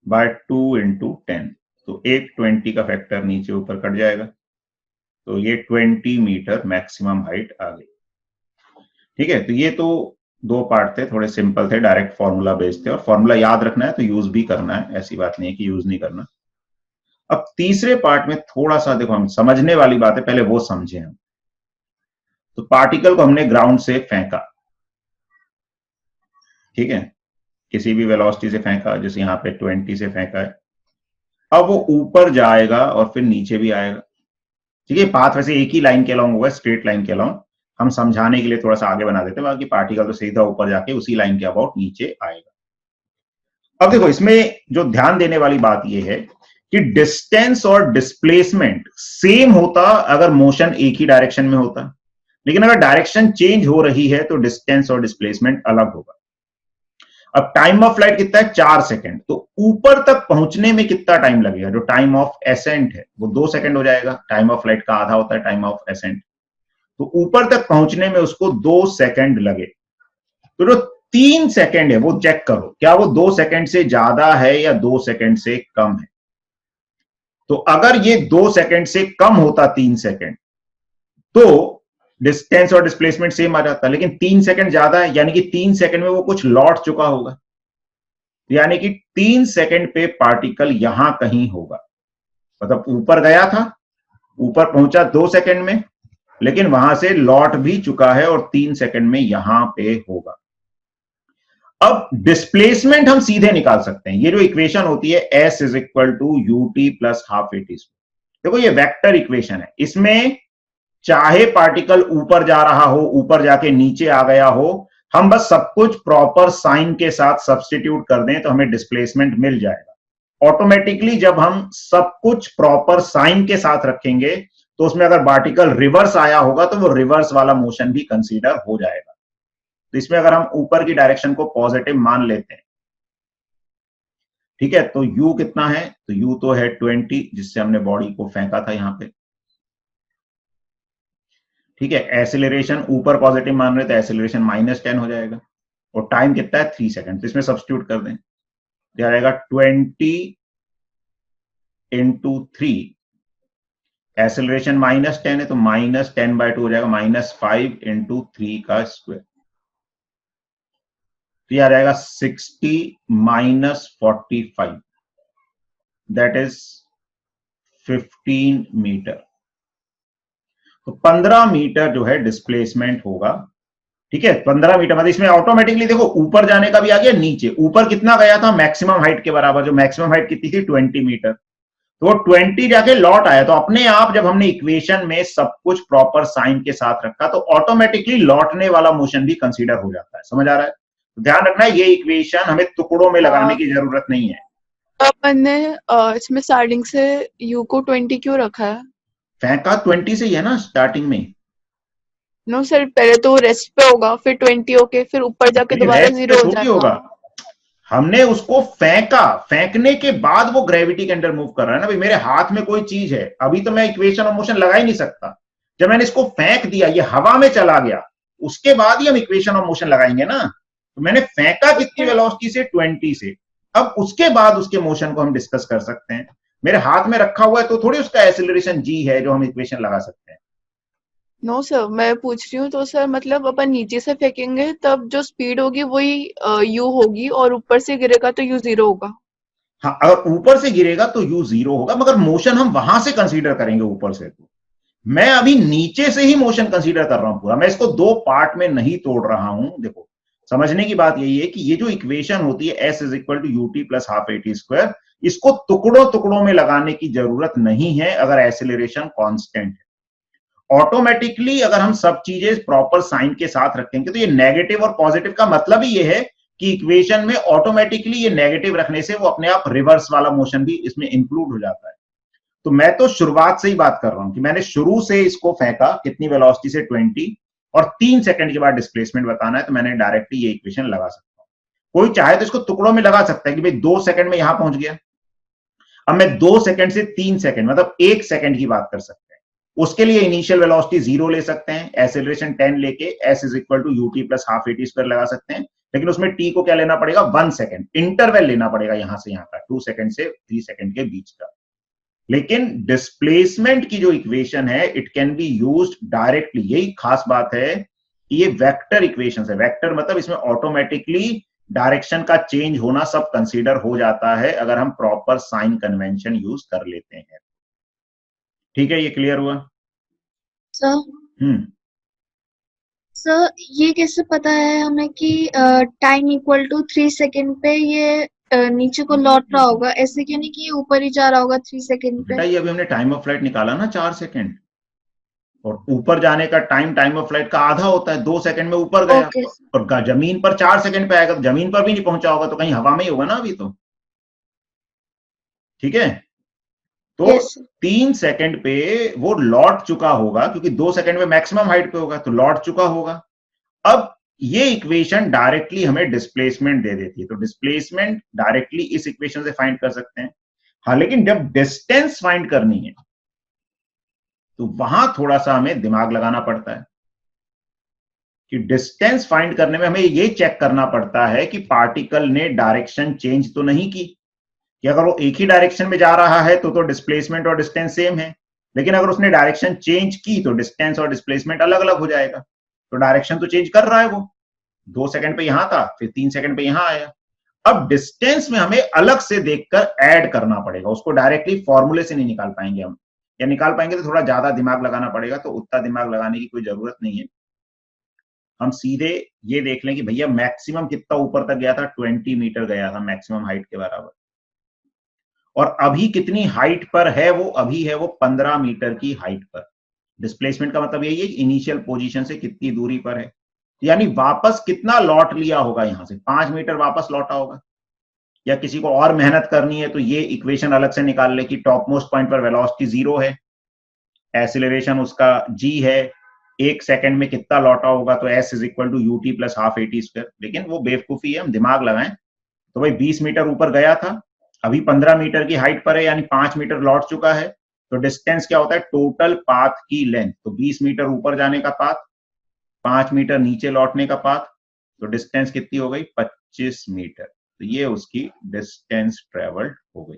× 10, तो एक 20 का फैक्टर नीचे ऊपर कट जाएगा, तो ये 20 मीटर मैक्सिमम हाइट आ गई। ठीक है, तो ये तो 2 पार्ट थे, थोड़े सिंपल थे, डायरेक्ट फॉर्मूला बेस्ड थे, और फॉर्मूला याद रखना है तो यूज भी करना है, ऐसी बात नहीं है कि यूज नहीं करना। अब तीसरे पार्ट में थोड़ा सा देखो, हम समझने वाली बात है, पहले वो समझे हम। तो पार्टिकल को हमने ग्राउंड से फेंका, ठीक है, किसी भी वेलोसिटी से फेंका, जैसे यहाँ पे 20 से फेंका है। अब वो ऊपर जाएगा और फिर नीचे भी आएगा, ठीक है। पाथ वैसे एक ही लाइन के अलॉन्ग होगा, स्ट्रेट लाइन के अलॉन्ग, हम समझाने के लिए थोड़ा सा आगे बना देते हैं, बाकी पार्टिकल तो सीधा ऊपर जाके उसी लाइन के अबाउट नीचे आएगा। अब देखो, इसमें जो ध्यान देने वाली बात यह है कि डिस्टेंस और डिस्प्लेसमेंट सेम होता अगर मोशन एक ही डायरेक्शन में होता, लेकिन अगर डायरेक्शन चेंज हो रही है तो डिस्टेंस और डिस्प्लेसमेंट अलग होगा। अब टाइम ऑफ फ्लाइट कितना है? 4 सेकंड, तो ऊपर तक पहुंचने में कितना टाइम लगेगा? जो टाइम ऑफ एसेंट है वो 2 सेकंड हो जाएगा, टाइम ऑफ फ्लाइट का आधा होता है टाइम ऑफ एसेंट, तो ऊपर तक पहुंचने में उसको 2 सेकंड लगे। तो जो 3 सेकंड है वो चेक करो, क्या वो 2 सेकंड से ज्यादा है या 2 सेकंड से कम है? तो अगर ये 2 सेकंड से कम होता 3 सेकंड, तो डिस्टेंस और डिस्प्लेसमेंट सेम आ जाता है, लेकिन 3 सेकंड ज्यादा है, यानी कि 3 सेकंड में वो कुछ लौट चुका होगा, यानी कि 3 सेकंड पे पार्टिकल यहां कहीं होगा। मतलब ऊपर गया था, ऊपर पहुंचा 2 सेकंड में, लेकिन वहां से लौट भी चुका है और 3 सेकंड में यहां पे होगा। अब डिस्प्लेसमेंट हम सीधे निकाल सकते हैं। ये जो इक्वेशन होती है S is equal to u t plus half a t. देखो ये वेक्टर इक्वेशन है, इसमें चाहे पार्टिकल ऊपर जा रहा हो, ऊपर जाके नीचे आ गया हो, हम बस सब कुछ प्रॉपर साइन के साथ सब्स्टिट्यूट कर दें तो हमें डिस्प्लेसमेंट मिल जाएगा ऑटोमेटिकली। जब हम सब कुछ प्रॉपर साइन के साथ रखेंगे तो उसमें अगर पार्टिकल रिवर्स आया होगा तो वो रिवर्स वाला मोशन भी कंसीडर हो जाएगा। तो इसमें अगर हम ऊपर की डायरेक्शन को पॉजिटिव मान लेते हैं, ठीक है, तो u कितना है, तो u तो है 20, जिससे हमने बॉडी को फेंका था यहां पे, ठीक है। एसिलरेशन ऊपर पॉजिटिव मान रहे तो एसिलरेशन -10 हो जाएगा, और टाइम कितना है 3 सेकंड, तो इसमें सब्स्टिट्यूट कर दें तो आ जाएगा 20 × 3, एसिलरेशन -10 है तो -10/2 हो जाएगा, -5 × 3 का स्क्वायर, तो यह आ जाएगा 60 - 45, दैट इज 15 मीटर। तो 15 मीटर जो है डिस्प्लेसमेंट होगा, ठीक है। 15 मीटर मतलब इसमें ऑटोमेटिकली देखो ऊपर जाने का भी आ गया, नीचे ऊपर कितना गया था मैक्सिमम हाइट के बराबर, जो मैक्सिमम हाइट कितनी थी 20 मीटर, तो वो 20 जाके लौट आया। तो अपने आप जब हमने इक्वेशन में सब कुछ प्रॉपर साइन के साथ रखा तो ऑटोमेटिकली लौटने वाला मोशन भी कंसीडर हो जाता है। समझ आ रहा है? तो ध्यान रखना है ये इक्वेशन हमें टुकड़ों में लगाने की जरूरत नहीं है। अपन ने इसमें स्टार्टिंग से u को 20 क्यों रखा है? फेंका 20 से ही है ना स्टार्टिंग में। नो सर, पहले तो रेस्ट पे होगा, फिर 20 होके फिर ऊपर जाके दोबारा 0 हो जाएगा। होगा, हमने उसको फेंका, फेंकने के बाद वो ग्रेविटी के अंडर मूव कर रहा है ना भाई। मेरे हाथ में कोई चीज है, अभी तो मैं इक्वेशन ऑफ मोशन लगा ही नहीं सकता। जब मैंने इसको फेंक दिया, ये हवा में चला गया, उसके बाद ही हम इक्वेशन ऑफ मोशन लगाएंगे ना। तो मैंने फेंका कितनी वेलोसिटी से, 20 से। अब उसके बाद उसके मोशन को हम डिस्कस कर सकते हैं। मेरे हाथ में रखा हुआ है तो थोड़ी उसका एक्सेलरेशन g है जो हम इक्वेशन लगा सकते हैं। नो सर, मैं पूछ रही हूँ तो सर मतलब अपन नीचे से फेंकेंगे तब जो स्पीड होगी वही u होगी, और ऊपर से गिरेगा तो u 0 होगा। हाँ, अगर ऊपर से गिरेगा तो u 0 होगा, मगर मोशन हम वहां से कंसीडर करेंगे ऊपर से। तो मैं अभी नीचे से ही मोशन कंसीडर कर रहा हूं पूरा, मैं इसको 2 पार्ट में नहीं तोड़ रहा हूं। देखो समझने की बात यही है कि ये जो इक्वेशन होती है S = ut + ½ at², इसको टुकड़ों टुकड़ों में लगाने की जरूरत नहीं है अगर एक्सेलरेशन कांस्टेंट है। ऑटोमेटिकली अगर हम सब चीजें प्रॉपर साइन के साथ रखेंगे तो ये नेगेटिव और पॉजिटिव का मतलब ही ये है कि इक्वेशन में ऑटोमेटिकली ये नेगेटिव रखने से वो अपने आप रिवर्स वाला मोशन भी इसमें इंक्लूड हो जाता है। तो मैं तो शुरुआत से ही बात कर रहा हूं कि मैंने शुरू से इसको फेंका कितनी वेलोसिटी से 20, और 3 सेकंड के बाद डिस्प्लेसमेंट बताना है, तो मैंने डायरेक्टली ये इक्वेशन लगा सकता हूं। कोई चाहे तो इसको टुकड़ों में लगा सकता है कि भाई 2 सेकंड में यहां पहुंच गया, अब मैं 2 सेकंड से 3 सेकंड मतलब 1 सेकंड की बात कर सकते हैं। उसके लिए इनिशियल वेलोसिटी 0 ले सकते हैं, एक्सेलरेशन 10 लेके S = ut + ½ at² लगा सकते हैं, लेकिन उसमें t को क्या लेना पड़ेगा, 1 सेकंड इंटरवल लेना पड़ेगा यहां से यहां का, 2 सेकंड से 3 सेकंड के बीच का। लेकिन डिस्प्लेसमेंट की जो इक्वेशन है it can be used directly. यही खास बात है कि ये वेक्टर इक्वेशन है। वेक्टर मतलब इसमें ऑटोमेटिकली डायरेक्शन का चेंज होना सब कंसीडर हो जाता है अगर हम प्रॉपर साइन कन्वेंशन यूज कर लेते हैं। ठीक है, ये क्लियर हुआ? सर ये कैसे पता है हमें कि टाइम = 3 सेकंड पे ये नीचे को लौट रहा होगा? ऐसे क्यों नहीं कि ये ऊपर ही जा रहा होगा 3 सेकंड पे? बेटा ये अभी हमने टाइम ऑफ फ्लाइट निकाला ना 4 सेकंड, और ऊपर जाने का टाइम ऑफ फ्लाइट का आधा होता है, 2 सेकंड में ऊपर गया। Okay. और जमीन पर 4 सेकंड पे आएगा, तो जमीन पर भी नहीं पहुंचा होगा, तो कहीं हवा में ही होगा ना अभी तो। ठीक है, तो Yes. 3 सेकंड पे वो लौट चुका होगा, क्योंकि 2 सेकंड में मैक्सिमम हाइट पे होगा, तो लौट चुका होगा। अब ये इक्वेशन डायरेक्टली हमें डिस्प्लेसमेंट दे देती है, तो डिस्प्लेसमेंट डायरेक्टली इस इक्वेशन से फाइंड कर सकते हैं। हाँ, लेकिन जब डिस्टेंस फाइंड करनी है तो वहां थोड़ा सा हमें दिमाग लगाना पड़ता है कि डिस्टेंस फाइंड करने में हमें ये चेक करना पड़ता है कि पार्टिकल ने डायरेक्शन चेंज तो नहीं की, कि अगर वो एक ही डायरेक्शन में जा रहा है तो डिस्प्लेसमेंट और डिस्टेंस सेम है, लेकिन अगर उसने डायरेक्शन चेंज की तो डिस्टेंस और डिस्प्लेसमेंट अलग अलग हो जाएगा। तो डायरेक्शन तो चेंज कर रहा है वो, 2 सेकंड पे यहां था, फिर 3 सेकंड पे यहां आया। अब डिस्टेंस में हमें अलग से देखकर ऐड करना पड़ेगा, उसको डायरेक्टली फॉर्मूले से नहीं निकाल पाएंगे हम, या निकाल पाएंगे तो थोड़ा ज्यादा दिमाग लगाना पड़ेगा, तो उतना दिमाग लगाने की कोई जरूरत नहीं है। हम सीधे ये देख लें कि भैया मैक्सिमम कितना ऊपर तक गया था, 20 मीटर गया था मैक्सिमम हाइट के बराबर, और अभी कितनी हाइट पर है वो, अभी है वो 15 मीटर की हाइट पर। डिस्प्लेसमेंट का मतलब यही है कि इनिशियल पोजीशन से कितनी दूरी पर है, यानी वापस कितना लौट लिया होगा, यहां से 5 मीटर वापस लौटा होगा। या किसी को और मेहनत करनी है तो ये इक्वेशन अलग से निकाल ले कि टॉप मोस्ट पॉइंट पर वेलोसिटी 0 है, एक्सीलरेशन उसका g है, 1 सेकंड में कितना लौटा होगा, तो s is equal to ut plus half at square. लेकिन वो बेवकूफी है, हम दिमाग लगाएं तो भाई 20 मीटर ऊपर गया था, अभी 15 मीटर की हाइट पर है, यानी 5 मीटर लौट चुका है, तो डिस्टेंस क्या होता है, टोटल पाथ की लेंथ। तो 20 मीटर ऊपर जाने का पाथ, 5 मीटर नीचे लौटने का पाथ, तो डिस्टेंस कितनी हो गई, 25 मीटर। तो ये उसकी डिस्टेंस ट्रेवल्ड हो गई।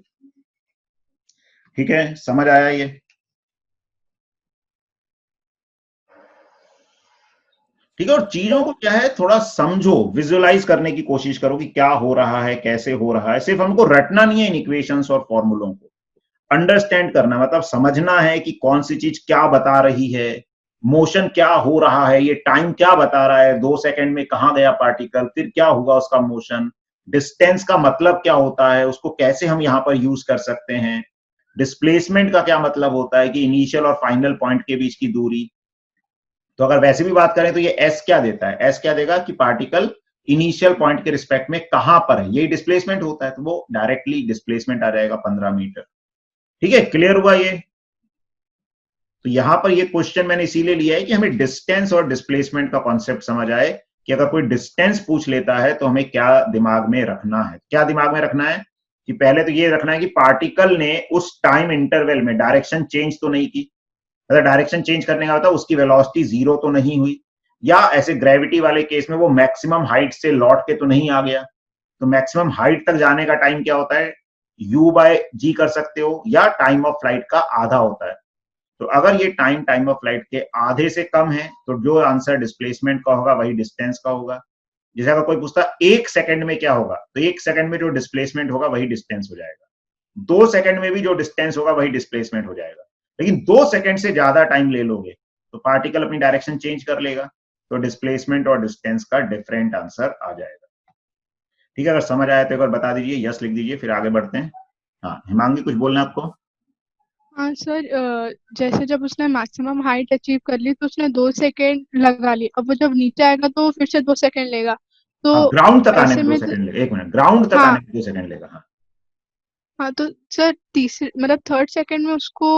ठीक है, समझ आया ये? ठीक है, और चीजों को क्या है थोड़ा समझो, विजुअलाइज करने की कोशिश करो कि क्या हो रहा है, कैसे हो रहा है। सिर्फ हमको रटना नहीं है इन इक्वेशंस और फॉर्मूलों को, अंडरस्टैंड करना, मतलब समझना है कि कौन सी चीज क्या बता रही है, मोशन क्या हो रहा है, ये टाइम क्या बता रहा है, 2 सेकंड में कहां गया पार्टिकल, फिर क्या हुआ उसका मोशन, डिस्टेंस का मतलब क्या होता है, उसको कैसे हम यहां पर यूज कर सकते हैं, डिस्प्लेसमेंट का क्या मतलब होता है कि इनिशियल और फाइनल पॉइंट के बीच की दूरी। तो अगर वैसे भी बात करें तो ये एस क्या देता है, एस क्या देगा कि पार्टिकल इनिशियल पॉइंट के रिस्पेक्ट में कहां पर है, यही डिस्प्लेसमेंट होता है, तो वो डायरेक्टली डिस्प्लेसमेंट आ जाएगा 15 मीटर। ठीक है, क्लियर हुआ ये? तो यहां पर ये क्वेश्चन मैंने इसीलिए लिया है कि हमें डिस्टेंस और डिस्प्लेसमेंट का कॉन्सेप्ट समझ आए, कि अगर कोई डिस्टेंस पूछ लेता है तो हमें क्या दिमाग में रखना है। क्या दिमाग में रखना है कि पहले तो ये रखना है कि पार्टिकल ने उस टाइम इंटरवल में डायरेक्शन चेंज तो नहीं की, अगर डायरेक्शन चेंज करने का होता उसकी वेलोसिटी 0 तो नहीं हुई, या ऐसे ग्रेविटी वाले केस में वो मैक्सिमम हाइट से लौट के तो नहीं आ गया। तो मैक्सिमम हाइट तक जाने का टाइम क्या होता है, u/g कर सकते हो, या टाइम ऑफ फ्लाइट का आधा होता है। तो अगर ये टाइम ऑफ फ्लाइट के आधे से कम है तो जो आंसर डिस्प्लेसमेंट का होगा वही डिस्टेंस का होगा। जैसे अगर कोई पूछता 1 सेकंड में क्या होगा, तो 1 सेकंड में जो डिस्प्लेसमेंट होगा वही डिस्टेंस हो जाएगा, 2 सेकंड में भी जो डिस्टेंस होगा वही डिस्प्लेसमेंट हो जाएगा। लेकिन 2 सेकंड से ज्यादा टाइम ले लोगे तो पार्टिकल अपनी डायरेक्शन चेंज कर लेगा, तो डिस्प्लेसमेंट और डिस्टेंस का डिफरेंट आंसर आ जाएगा। ठीक है, अगर समझ आया तो एक बार बता दीजिए, यस लिख दीजिए, फिर आगे बढ़ते हैं। हाँ हिमांगी, कुछ बोलना है आपको? हाँ सर, जैसे जब उसने मैक्सिमम हाइट अचीव कर ली तो उसने 2 सेकेंड लगा ली। अब वो जब नीचे आएगा तो फिर से 2 सेकेंड लेगा। तो हाँ, ग्राउंड तक आने ऐसे में 2 में सेकंड लेगा, 1 मिनट, ग्राउंड तक हाँ आने में 2 सेकंड लेगा। हाँ हाँ, तो सर तीसरे मतलब थर्ड सेकेंड में उसको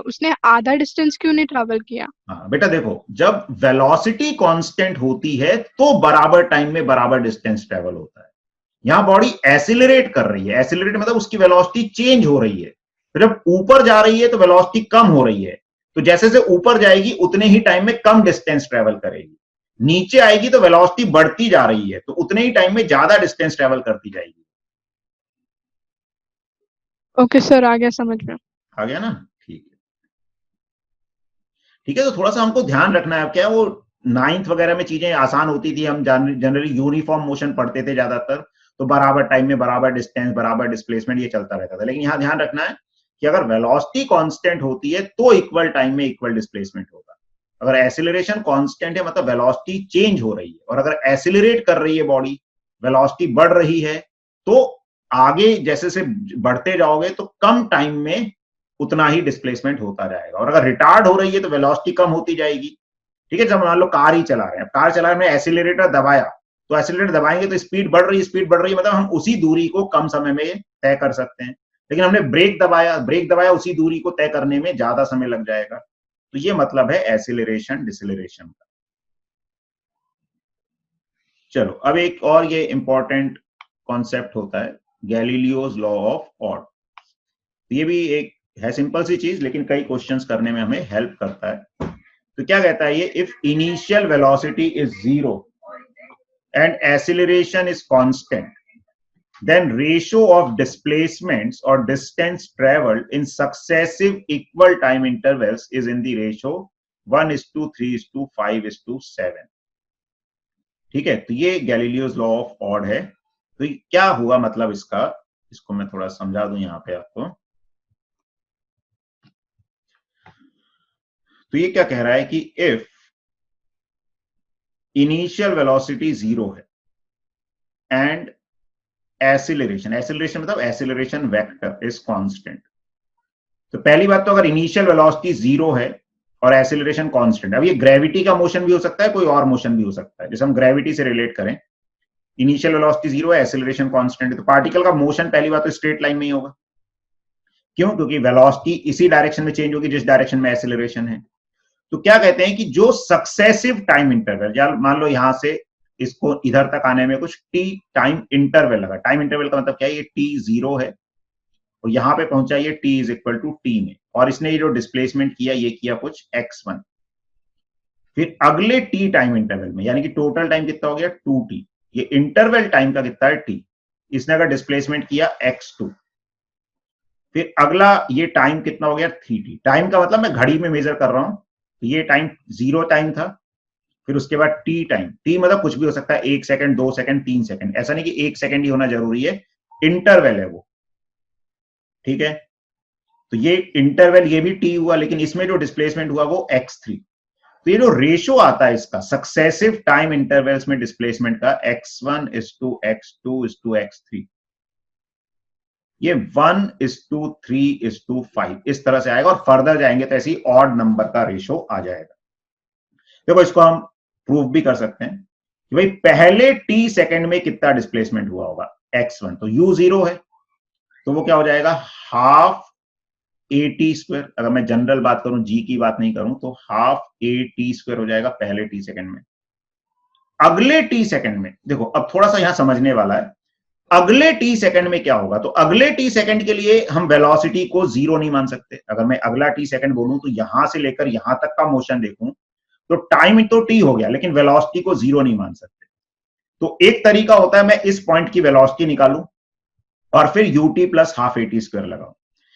उसने आधा डिस्टेंस क्यों नहीं ट्रैवल किया? हाँ बेटा देखो, जब वेलोसिटी कांस्टेंट होती है तो बराबर टाइम में बराबर डिस्टेंस ट्रेवल होता है। यहां बॉडी एसिलरेट कर रही है, एसिलरेट मतलब उसकी वेलोसिटी चेंज हो रही है, तो जब ऊपर जा रही है तो वेलोसिटी कम हो रही है, तो जैसे जैसे ऊपर जाएगी उतने ही टाइम में कम डिस्टेंस ट्रेवल करेगी। नीचे आएगी तो वेलोसिटी बढ़ती जा रही है, तो उतने ही टाइम में ज्यादा डिस्टेंस ट्रेवल करती जाएगी। ओके सर, आ गया समझ में। आ गया ना? ठीक है, ठीक है। तो थोड़ा सा हमको ध्यान रखना है, क्या वो 9th वगैरह में चीजें आसान होती थी, हम जनरली यूनिफॉर्म मोशन पढ़ते थे ज्यादातर, तो बराबर टाइम में बराबर डिस्टेंस बराबर डिस्प्लेसमेंट ये चलता रहता था। लेकिन यहां ध्यान रखना है कि अगर वेलोसिटी कांस्टेंट होती है तो इक्वल टाइम में इक्वल डिस्प्लेसमेंट होगा। अगर एसिलरेशन कांस्टेंट है मतलब वेलोसिटी चेंज हो रही है, और अगर एसिलरेट कर रही है बॉडी, वेलोसिटी बढ़ रही है, तो आगे जैसे से बढ़ते जाओगे तो कम टाइम में उतना ही डिस्प्लेसमेंट होता जाएगा। और अगर रिटार्ड हो रही है तो वेलोसिटी कम होती जाएगी। ठीक है, जब मान लो कार ही चला रहे हैं, कार चला रहे हैं, एसिलरेटर दबाया, तो एसिलरेटर दबाएंगे तो स्पीड बढ़ रही है, मतलब हम उसी दूरी को कम समय में तय कर सकते हैं। लेकिन हमने ब्रेक दबाया, उसी दूरी को तय करने में ज्यादा समय लग जाएगा। तो ये मतलब है एसिलरेशन डिसेलरेशन का। चलो अब एक और ये इंपॉर्टेंट कॉन्सेप्ट होता है, गैलीलियोज लॉ ऑफ ऑड। ये भी एक है सिंपल सी चीज, लेकिन कई क्वेश्चंस करने में हमें हेल्प करता है। तो क्या कहता है ये, if initial velocity is 0 and acceleration is constant, then ratio of displacements or distance traveled in successive equal time intervals is in the ratio 1:3:5:7. ठीक है, तो ये गैलीलियोस लॉ ऑफ ऑड है। तो क्या हुआ मतलब इसका, इसको मैं थोड़ा समझा दूं यहां पे आपको। तो ये क्या कह रहा है कि इफ इनिशियल वेलोसिटी 0 है एंड एक्सीलरेशन मतलब एक्सीलरेशन वेक्टर इज कांस्टेंट। तो पहली बात तो अगर इनिशियल वेलोसिटी 0 है और एक्सीलरेशन कांस्टेंट, अब ये ग्रेविटी का मोशन भी हो सकता है, कोई और मोशन भी हो सकता है। जैसे हम ग्रेविटी से रिलेट करें, इनिशियल वेलोसिटी 0 है, एक्सीलरेशन कांस्टेंट है, तो पार्टिकल का मोशन पहली बात तो स्ट्रेट लाइन में ही होगा। क्यों? क्योंकि वेलोसिटी इसी डायरेक्शन में चेंज होगी जिस डायरेक्शन में एक्सीलरेशन है। तो क्या कहते हैं कि जो सक्सेसिव टाइम इंटरवल, या मान लो यहां से इसको इधर तक आने में कुछ टी टाइम इंटरवल लगा। टाइम इंटरवल का मतलब क्या है, ये टी 0 है और यहां पे पहुंचा ये t is equal to t में, और इसने ये जो डिस्प्लेसमेंट किया ये किया कुछ x1। फिर अगले टी टाइम इंटरवल में, यानी कि टोटल टाइम कितना हो गया 2t, ये इंटरवल टाइम का कितना है t, इसने अगर डिस्प्लेसमेंट किया x2। फिर अगला ये टाइम कितना हो गया 3t। टाइम का मतलब मैं घड़ी में मेजर कर रहा हूं, तो ये टाइम 0 टाइम था। फिर उसके बाद टी टाइम, टी मतलब कुछ भी हो सकता है, 1 सेकंड 2 सेकंड 3 सेकंड, ऐसा नहीं कि 1 सेकंड ही होना जरूरी है, इंटरवल है वो। ठीक है, तो ये इंटरवल ये भी टी हुआ, लेकिन इसमें जो डिस्प्लेसमेंट हुआ वो x3। तो ये जो रेशो आता है इसका सक्सेसिव टाइम इंटरवल्स में डिस्प्लेसमेंट का, x1:x2:x3, ये 1:3:5 इस तरह से आएगा, और फर्दर जाएंगे तो ऐसी ऑड नंबर का रेशो आ जाएगा। देखो इसको हम प्रूव भी कर सकते हैं कि भाई पहले t सेकंड में कितना डिस्प्लेसमेंट हुआ होगा, x1, तो u 0 है, तो वो क्या हो जाएगा, हाफ a_t²। अगर मैं जनरल बात करूं, g की बात नहीं करूं, तो हाफ a_t² हो जाएगा पहले t सेकंड में। अगले t सेकंड में देखो, अब थोड़ा सा यहां समझने वाला है, अगले t सेकंड में क्या होगा। तो अगले t सेकंड के लिए हम वेलोसिटी को 0 नहीं मान सकते। अगर मैं अगला t सेकंड बोलूं तो यहां से लेकर यहां तक का मोशन देखूं तो टाइम तो t हो गया, लेकिन वेलोसिटी को 0 नहीं मान सकते। तो एक तरीका होता है मैं इस पॉइंट की वेलोसिटी निकालूं और फिर ut प्लस हाफ at² लगाऊं।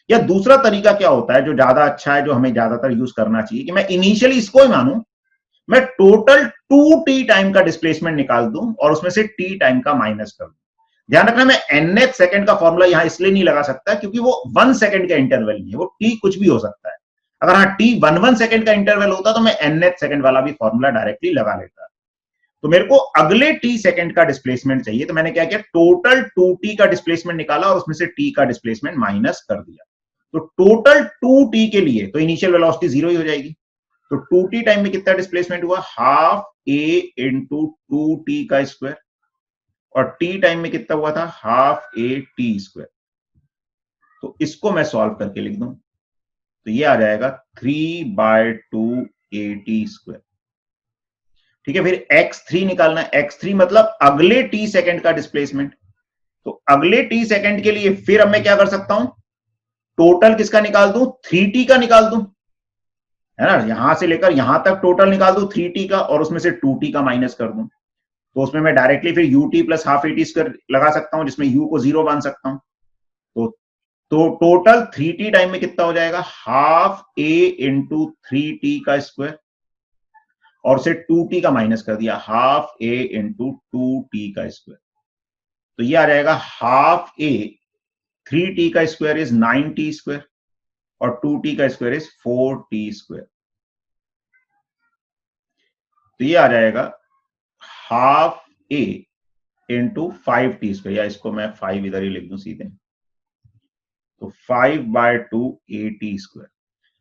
या दूसरा तरीका क्या होता है जो ज्यादा अच्छा है, जो हमें ज्यादातर यूज करना चाहिए, कि मैं इनिशियली इसको ही मानूं, मैं टोटल 2t टाइम का डिस्प्लेसमेंट निकाल दूं और उसमें से t टाइम का माइनस कर दूं। ध्यान रखना, मैं nth सेकंड का फॉर्मूला यहां इसलिए नहीं लगा सकता क्योंकि वो 1 सेकंड का इंटरवल नहीं है, वो t कुछ भी हो सकता है। अगर हाँ t 1 सेकंड का इंटरवल होता तो मैं nth सेकंड वाला भी फॉर्मूला डायरेक्टली लगा लेता। तो मेरे को अगले t सेकंड का डिस्प्लेसमेंट चाहिए, तो मैंने क्या किया, टोटल 2t का डिस्प्लेसमेंट निकाला और उसमें से t का डिस्प्लेसमेंट माइनस कर दिया। तो टोटल 2t के लिए तो इनिशियल वेलोसिटी 0 ही हो जाएगी। तो 2t टाइम में कितना डिस्प्लेसमेंट हुआ, हाफ a इंटू 2t का स्क्वायर, और t टाइम में कितना हुआ था, हाफ a_t²। तो इसको मैं सॉल्व करके लिख दूं तो ये आ जाएगा 3/2 at²। ठीक है, फिर x3 निकालना है। x3 मतलब अगले t सेकंड का डिस्प्लेसमेंट। तो अगले t सेकंड के लिए फिर अब मैं क्या कर सकता हूं, टोटल किसका निकाल दूं, 3t का निकाल दूं, है ना। यहां से लेकर यहां तक टोटल निकाल दूं 3t का, और उसमें से 2t का माइनस कर दूं। तो उसमें मैं डायरेक्टली फिर ut प्लस हाफ at² लगा सकता हूं, जिसमें u को 0 मान सकता हूं। तो टोटल 3t टाइम में कितना हो जाएगा, हाफ a इंटू 3t का स्क्वायर, और उसे 2t का माइनस कर दिया, हाफ a इंटू 2t का स्क्वायर। तो ये आ जाएगा हाफ a, 3t का स्क्वायर इज 9t², और 2t का स्क्वायर इज 4t²। तो ये आ जाएगा हाफ a इंटू 5t², या इसको मैं 5 इधर ही लिख दूं सीधे, तो 5/2 at²।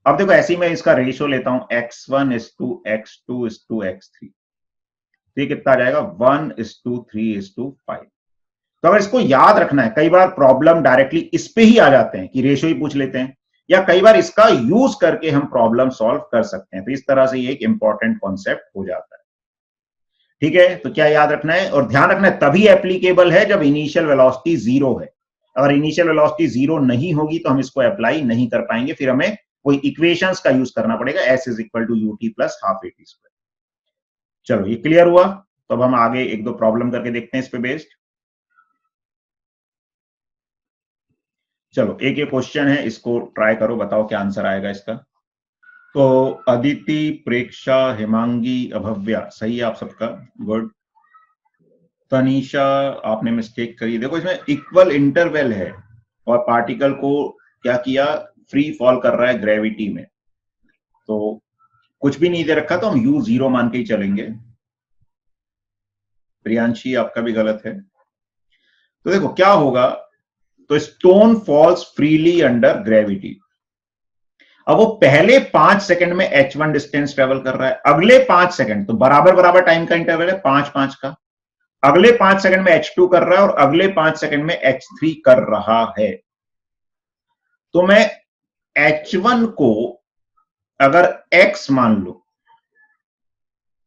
अब देखो ऐसे ही मैं इसका रेशियो लेता हूं, x1:x2:x3, तो ये कितना आ जाएगा, 1:3:5। तो अगर इसको याद रखना है, कई बार प्रॉब्लम डायरेक्टली इस पे ही आ जाते हैं कि रेशियो ही पूछ लेते हैं, या कई बार इसका यूज करके हम प्रॉब्लम सॉल्व कर सकते हैं। तो इस तरह से ये एक इंपॉर्टेंट कॉन्सेप्ट हो जाता है। ठीक है, तो क्या याद रखना है और ध्यान रखना है, तभी एप्लीकेबल है जब इनिशियल वेलोसिटी 0 है। अगर इनिशियल वेलोसिटी 0 नहीं होगी तो हम इसको अप्लाई नहीं कर पाएंगे, फिर हमें कोई इक्वेशंस का यूज करना पड़ेगा, s is equal to ut plus half at²। चलो ये क्लियर हुआ, तो अब हम आगे एक दो प्रॉब्लम करके देखते हैं इस पे बेस्ड। चलो एक क्वेश्चन है, इसको ट्राई करो, बताओ क्या आंसर आएगा इसका। तो अदिति, प्रेक्षा, हिमांगी, अभव्या, सही है आप सबका, गुड। तनीषा, आपने मिस्टेक करी। देखो इसमें इक्वल इंटरवल है और पार्टिकल को क्या किया, फ्री फॉल कर रहा है ग्रेविटी में, तो कुछ भी नहीं दे रखा तो हम u 0 मान के ही चलेंगे। प्रियांशी, आपका भी गलत है। तो देखो क्या होगा, तो stone falls freely under gravity. अब वो पहले 5 सेकंड में h1 डिस्टेंस ट्रेवल कर रहा है, अगले 5 सेकंड, तो बराबर बराबर टाइम का इंटरवल है 5-5 का, अगले 5 सेकंड में h2 कर रहा है और अगले 5 सेकंड में h3 कर रहा है। तो मैं h1 को अगर x मान लो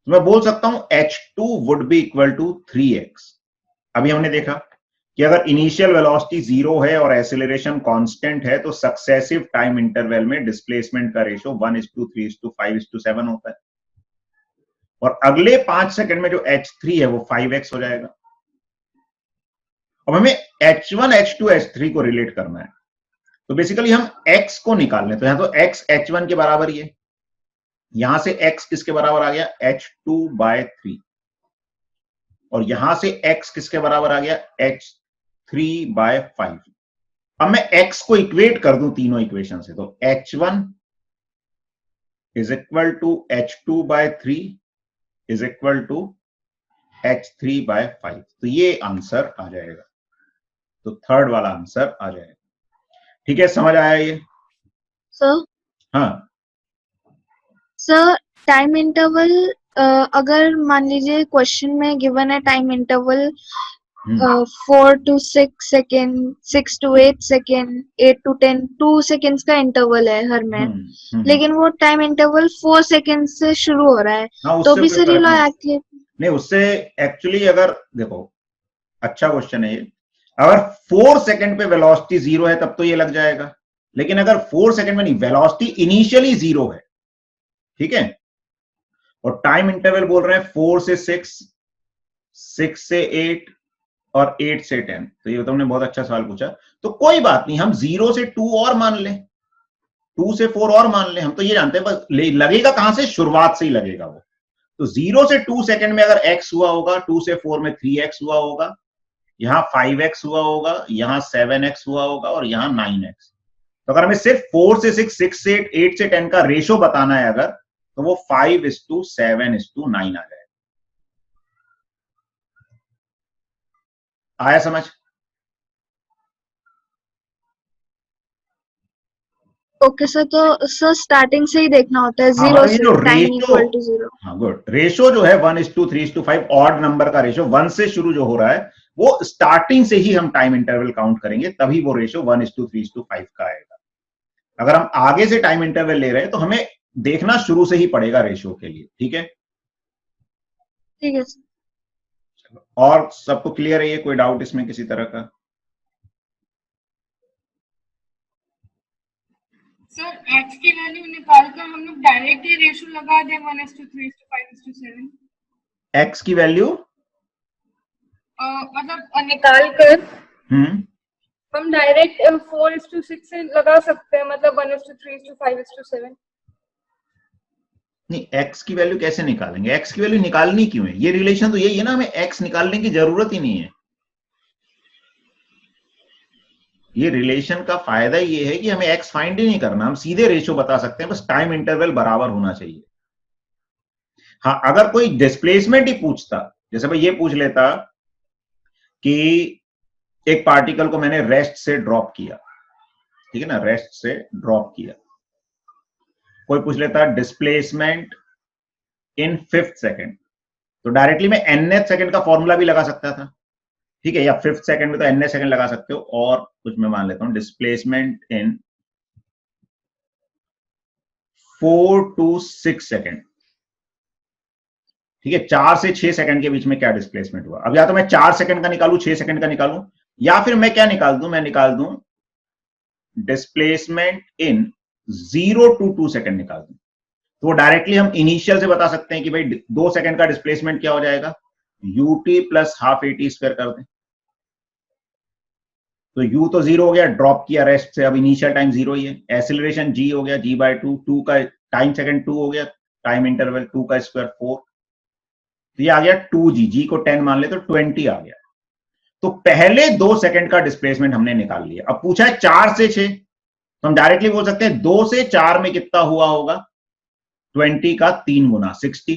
तो मैं बोल सकता हूं h2 would be equal to 3x। अभी हमने देखा कि अगर इनिशियल वेलोसिटी 0 है और एक्सेलरेशन कांस्टेंट है तो सक्सेसिव टाइम इंटरवल में डिस्प्लेसमेंट का रेशियो 1:3:5:7 होता है, और अगले 5 सेकंड में जो h3 है वो 5x हो जाएगा। अब हमें h1, h2, h3 को रिलेट करना है, तो बेसिकली हम x को निकाल लें। तो यहां तो x h1 के बराबर ही है, यहां से x किसके बराबर आ गया, h2/3, और यहां से x किसके बराबर आ गया, h3/5। अब मैं x को इक्वेट कर दूं तीनों इक्वेशन से, तो h1 is equal to h2/3 is equal to h3/5। तो ये आंसर आ जाएगा, तो थर्ड वाला आंसर आ जाएगा। ठीक है, समझ आया ये? सर हाँ सर टाइम इंटरवल, अगर मान लीजिए क्वेश्चन में गिवन है time interval 4 to 6 second, 6 to 8 second, 8 to 10, 2 seconds का इंटरवल है हर में, लेकिन वो टाइम इंटरवल 4 सेकेंड से शुरू हो रहा है, हाँ, तो उससे भी कोई सर ये फर्क लॉ नहीं। एक्टिव नहीं, उससे एक्चुअली अगर देखो, अच्छा क्वेश्चन है ये, अगर 4 सेकंड पे वेलोसिटी 0 है तब तो ये लग जाएगा, लेकिन अगर 4 सेकंड में नहीं, वेलोसिटी इनिशियली 0 है, ठीक है, और टाइम इंटरवल बोल रहे हैं 4 से 6, 6 से 8 और 8 से 10, तो ये तुमने बहुत अच्छा सवाल पूछा। तो कोई बात नहीं, हम 0 से 2 और मान लें, 2 से 4 और मान लें, हम तो ये जानते हैं बस लगेगा कहां से, शुरुआत से ही लगेगा वो। तो 0 से 2 सेकंड में अगर x हुआ होगा, 2 से 4 में 3x हुआ होगा, यहां 5x हुआ होगा, यहां 7x हुआ होगा और यहां 9x। तो अगर हमें सिर्फ 4 से 6, 6 से 8 से 10 का रेशो बताना है अगर, तो वो 5:7:9 आ जाएगा। आया समझ? ओके सर, तो सर स्टार्टिंग से ही देखना होता है हाँ, 0 ये से जो टाइम रेशो, इक्वल टू 0। हाँ गुड, रेशो जो है 1:3:5, ऑड नंबर का रेशो 1 से शुरू जो हो रहा है वो स्टार्टिंग से ही हम टाइम इंटरवल काउंट करेंगे, तभी वो रेशो 1:3:5 का आएगा। अगर हम आगे से टाइम इंटरवल ले रहे हैं तो हमें देखना शुरू से ही पड़ेगा रेशो के लिए, ठीक है? ठीक है सर। और सबको क्लियर है ये, कोई डाउट इसमें किसी तरह का? सर x की वैल्यू निकाल कर हम लोग डायरेक्ट ही रेशियो लगा दें 1:3:5:7। x की वैल्यू मतलब निकाल कर हम्म हम डायरेक्ट 4:6 से लगा सकते हैं, मतलब 1:3:5:7। नहीं, x की वैल्यू कैसे निकालेंगे, x की वैल्यू निकालनी क्यों है, ये रिलेशन तो यही है ना, हमें x निकालने की जरूरत ही नहीं है। ये रिलेशन का फायदा ये है कि हमें x फाइंड ही नहीं करना, हम सीधे रेशियो बता सकते हैं, बस टाइम इंटरवल बराबर होना चाहिए। हाँ, अगर कोई डिस्प्लेसमेंट ही पूछता, जैसे भाई ये पूछ लेता कि एक पार्टिकल को मैंने रेस्ट से ड्रॉप किया, ठीक है ना, रेस्ट से ड्रॉप किया, कोई पूछ लेता डिस्प्लेसमेंट इन 5th सेकंड, तो डायरेक्टली मैं nth सेकंड का फॉर्मूला भी लगा सकता था, ठीक है, या 5th सेकंड में तो nth सेकंड लगा सकते हो, और कुछ मैं मान लेता हूं डिस्प्लेसमेंट इन 4 to 6 सेकंड, ठीक है, 4 से 6 सेकंड के बीच में क्या डिस्प्लेसमेंट हुआ। अब या तो मैं 4 सेकंड का निकालूं, 6 सेकंड का निकालूं, या फिर मैं क्या निकाल दूं, मैं निकाल दूं डिस्प्लेसमेंट इन 0 to 2 सेकंड निकाल दूं, तो वो डायरेक्टली हम इनिशियल से बता सकते हैं कि भाई 2 सेकंड का डिस्प्लेसमेंट क्या हो जाएगा, ut + ½ at² कर दें, तो u तो 0 हो गया, ड्रॉप किया रेस्ट से, अब इनिशियल टाइम 0 ही है। एक्सीलरेशन g हो गया, g/2, 2 का टाइम सेकंड 2 हो गया, टाइम इंटरवल 2 का स्क्वायर 4, तो ये आ गया 2g, g को 10 मान ले तो 20 आ गया। तो पहले 2 सेकंड का डिस्प्लेसमेंट हमने निकाल लिया। अब पूछा है 4 से 6, तो हम डायरेक्टली बोल सकते हैं 2 से 4 में कितना हुआ होगा, 20 का 3 गुना 60,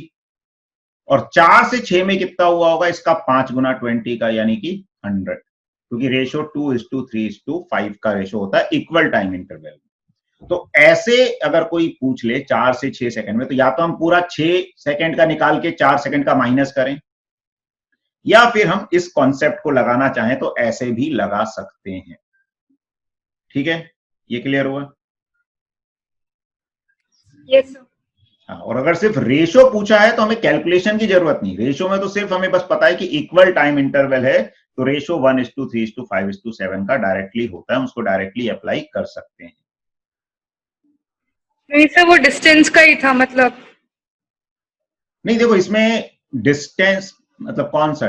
और 4 से 6 में कितना हुआ होगा, इसका 5 गुना 20 का, यानी कि 100, क्योंकि रेशो 2:3:5 का रेशो होता है इक्वल टाइम इंटरवल। तो ऐसे अगर कोई पूछ ले 4 से 6 सेकंड में, तो या तो हम पूरा 6 सेकंड का निकाल के 4 सेकंड का माइनस करें, या फिर हम इस कॉन्सेप्ट को लगाना चाहें तो ऐसे भी लगा सकते हैं। ठीक है, ये क्लियर हुआ? Yes sir. हाँ, और अगर सिर्फ रेशो पूछा है तो हमें कैलकुलेशन की जरूरत नहीं। रेशो में तो सिर्फ हमें बस पता है कि इक्वल टाइम इंटरवल है, तो रेशो 1:3:5:7 का डायरेक्टली होता है, हम उसको डायरेक्टली अप्लाई कर सकते हैं। नहीं सर, वो डिस्टेंस का ही था मतलब। नहीं देखो, इसमें डिस्टेंस मतलब कौन सा,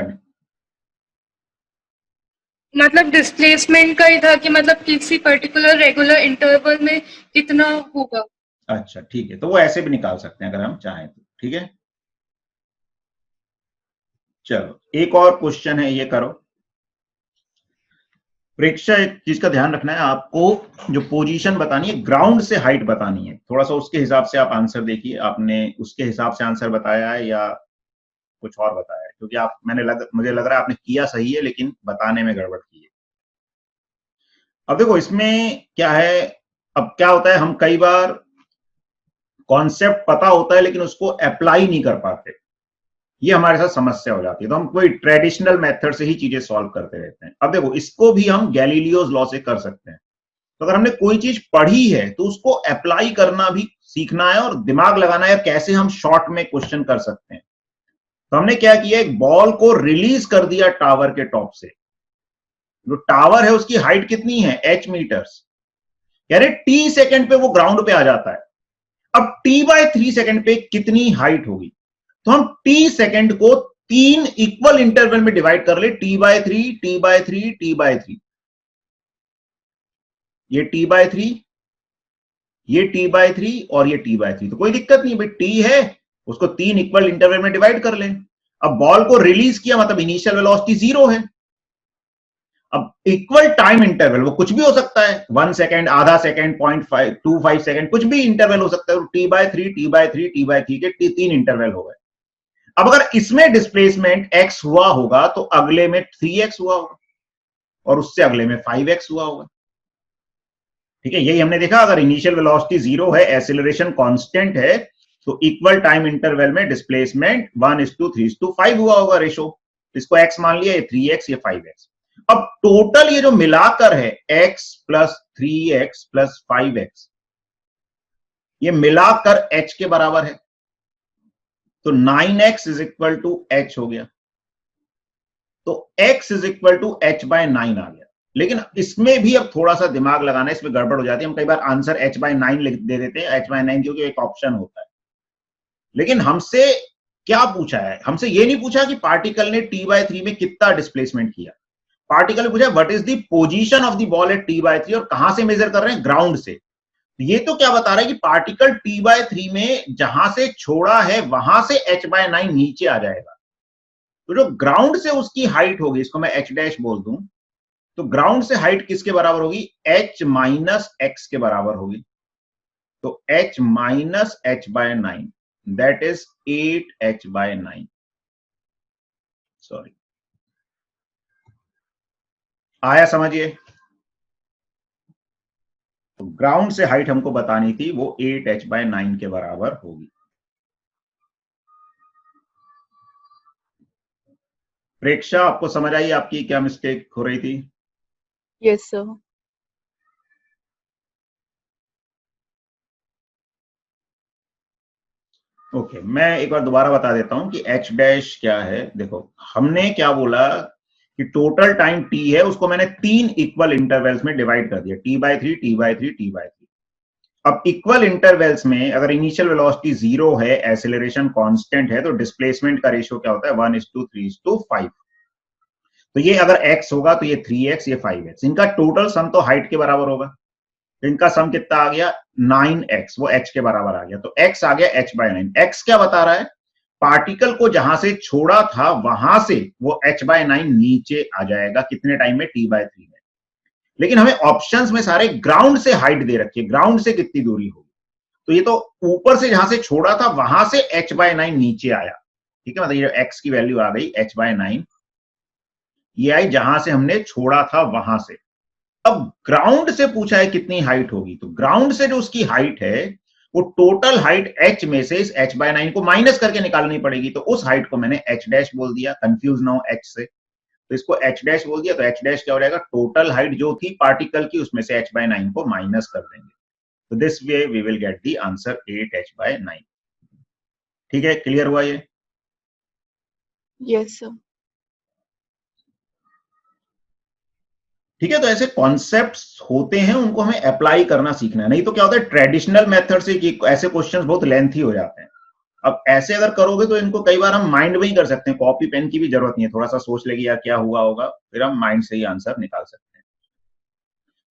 मतलब डिस्प्लेसमेंट का ही था कि मतलब किसी पर्टिकुलर रेगुलर इंटरवल में कितना होगा। अच्छा ठीक है, तो वो ऐसे भी निकाल सकते हैं अगर हम चाहें तो। ठीक है, चलो एक और क्वेश्चन है, ये करो। प्रेक्षा, एक चीज का ध्यान रखना है, आपको जो पोजीशन बतानी है, ग्राउंड से हाइट बतानी है, थोड़ा सा उसके हिसाब से आप आंसर देखिए। आपने उसके हिसाब से आंसर बताया है या कुछ और बताया है? क्योंकि आप मुझे लग रहा है आपने किया सही है, लेकिन बताने में गड़बड़ की है। अब देखो इसमें क्या है, अब क्या होता है, हम कई बार कॉन्सेप्ट पता होता है लेकिन उसको अप्लाई नहीं कर पाते, ये हमारे साथ समस्या हो जाती है। तो हम कोई ट्रेडिशनल मेथड से ही चीजें सॉल्व करते रहते हैं। अब देखो, इसको भी हम गैलीलियोस लॉ से कर सकते हैं। तो अगर हमने कोई चीज पढ़ी है तो उसको अप्लाई करना भी सीखना है और दिमाग लगाना है, कैसे हम शॉर्ट में क्वेश्चन कर सकते हैं। तो हमने क्या किया, एक बॉल को रिलीज कर दिया टावर के टॉप से। जो टावर है उसकी हाइट कितनी है, h मीटर्स, यानी t सेकंड पे वो ग्राउंड पे आ जाता है। अब t/3 सेकंड पे कितनी हाइट होगी, तो हम t सेकंड को 3 इक्वल इंटरवल में डिवाइड कर ले, t/3 t/3 t/3, ये t/3, ये t/3 और ये t/3। तो कोई दिक्कत नहीं भाई, t है उसको 3 इक्वल इंटरवल में डिवाइड कर लें। अब बॉल को रिलीज किया, मतलब इनिशियल वेलोसिटी 0 है। अब इक्वल टाइम इंटरवल वो कुछ भी हो सकता है, 1 सेकंड, आधा सेकंड, 0.25 सेकंड, कुछ भी इंटरवल हो सकता है। t/3 t/3 t/3 के 3 इंटरवल हो गए। अब अगर इसमें डिस्प्लेसमेंट x हुआ होगा तो अगले में 3x हुआ होगा, और उससे अगले में 5x हुआ होगा। ठीक है, यही हमने देखा, अगर इनिशियल वेलोसिटी 0 है, एक्सीलरेशन कांस्टेंट है, तो इक्वल टाइम इंटरवल में डिस्प्लेसमेंट 1:3:5 हुआ होगा रेशो। इसको x मान लिया, ये 3x, ये 5x। अब टोटल ये जो मिलाकर है x + 3x + 5x, ये मिलाकर h के बराबर है, तो 9x = h हो गया। तो x = h/9 आ गया। लेकिन इसमें भी अब थोड़ा सा दिमाग लगाना है, इसमें गड़बड़ हो जाती है। हम कई बार आंसर h/9 लिख दे देते हैं, h/9 क्योंकि एक ऑप्शन होता है। लेकिन हमसे क्या पूछा है, हमसे ये नहीं पूछा कि पार्टिकल ने t/3 में कितना डिस्प्लेसमेंट किया। पार्टिकल ने पूछा what is the position of the ball at t/3, और कहां से मेजर कर रहे हैं, ग्राउंड से। ये तो क्या बता रहा है कि पार्टिकल t/3 में जहां से छोड़ा है वहां से h/9 नीचे आ जाएगा। तो जो ग्राउंड से उसकी हाइट होगी, इसको मैं h' बोल दूं, तो ग्राउंड से हाइट किसके बराबर होगी, h - x के बराबर होगी। तो h - h/9, that is 8h/9। Sorry, आया समझिए? तो ग्राउंड से हाइट हमको बतानी थी, वो 8h/9 के बराबर होगी। प्रेक्षा, आपको समझ आई आपकी क्या मिस्टेक हो रही थी? Yes sir. ओके, मैं एक बार दोबारा बता देता हूं कि h' क्या है। देखो, हमने क्या बोला कि टोटल टाइम t है, उसको मैंने 3 इक्वल इंटरवल्स में डिवाइड कर दिया, t/3 t/3 t/3। अब इक्वल इंटरवल्स में अगर इनिशियल वेलोसिटी 0 है, एक्सीलरेशन कांस्टेंट है, तो डिस्प्लेसमेंट का रेशियो क्या होता है, 1:3:5। तो ये अगर x होगा तो ये 3x, ये 5x, इनका टोटल सम तो हाइट के बराबर होगा, तो इनका सम कितना आ गया 9x, वो h के बराबर आ गया, तो x आ गया h/9। x क्या बता रहा है, पार्टिकल को जहां से छोड़ा था वहां से वो h/9 नीचे आ जाएगा, कितने टाइम में, t/3 में। लेकिन हमें ऑप्शंस में सारे ग्राउंड से हाइट दे रखी है, ग्राउंड से कितनी दूरी होगी, तो ये तो ऊपर से जहां से छोड़ा था वहां से h/9 नीचे आया, ठीक है, मतलब ये x की वैल्यू आ गई h/9, ये आई जहां से हमने छोड़ा था वहां से। अब ग्राउंड से पूछा है कितनी हाइट होगी, तो ग्राउंड से जो उसकी हाइट है वो टोटल हाइट h में से इस h/9 को माइनस करके निकालनी पड़ेगी, तो उस हाइट को मैंने h डैश बोल दिया, कंफ्यूज ना हो h से, तो इसको h डैश बोल दिया, तो h डैश क्या हो जाएगा, टोटल हाइट जो थी पार्टिकल की उसमें से h/9 को माइनस कर देंगे, तो this way we will get the answer 8h/9। ठीक है, क्लियर हुआ ये? Yes sir. ठीक है, तो ऐसे कॉन्सेप्ट्स होते हैं, उनको हमें अप्लाई करना सीखना है, नहीं तो क्या होता है ट्रेडिशनल मेथड से कि ऐसे क्वेश्चंस बहुत लेंथी हो जाते हैं। अब ऐसे अगर करोगे तो इनको कई बार हम माइंड में ही कर सकते हैं, कॉपी पेन की भी जरूरत नहीं है, थोड़ा सा सोच लेगी यार क्या हुआ होगा, फिर हम माइंड से ही आंसर निकाल सकते हैं।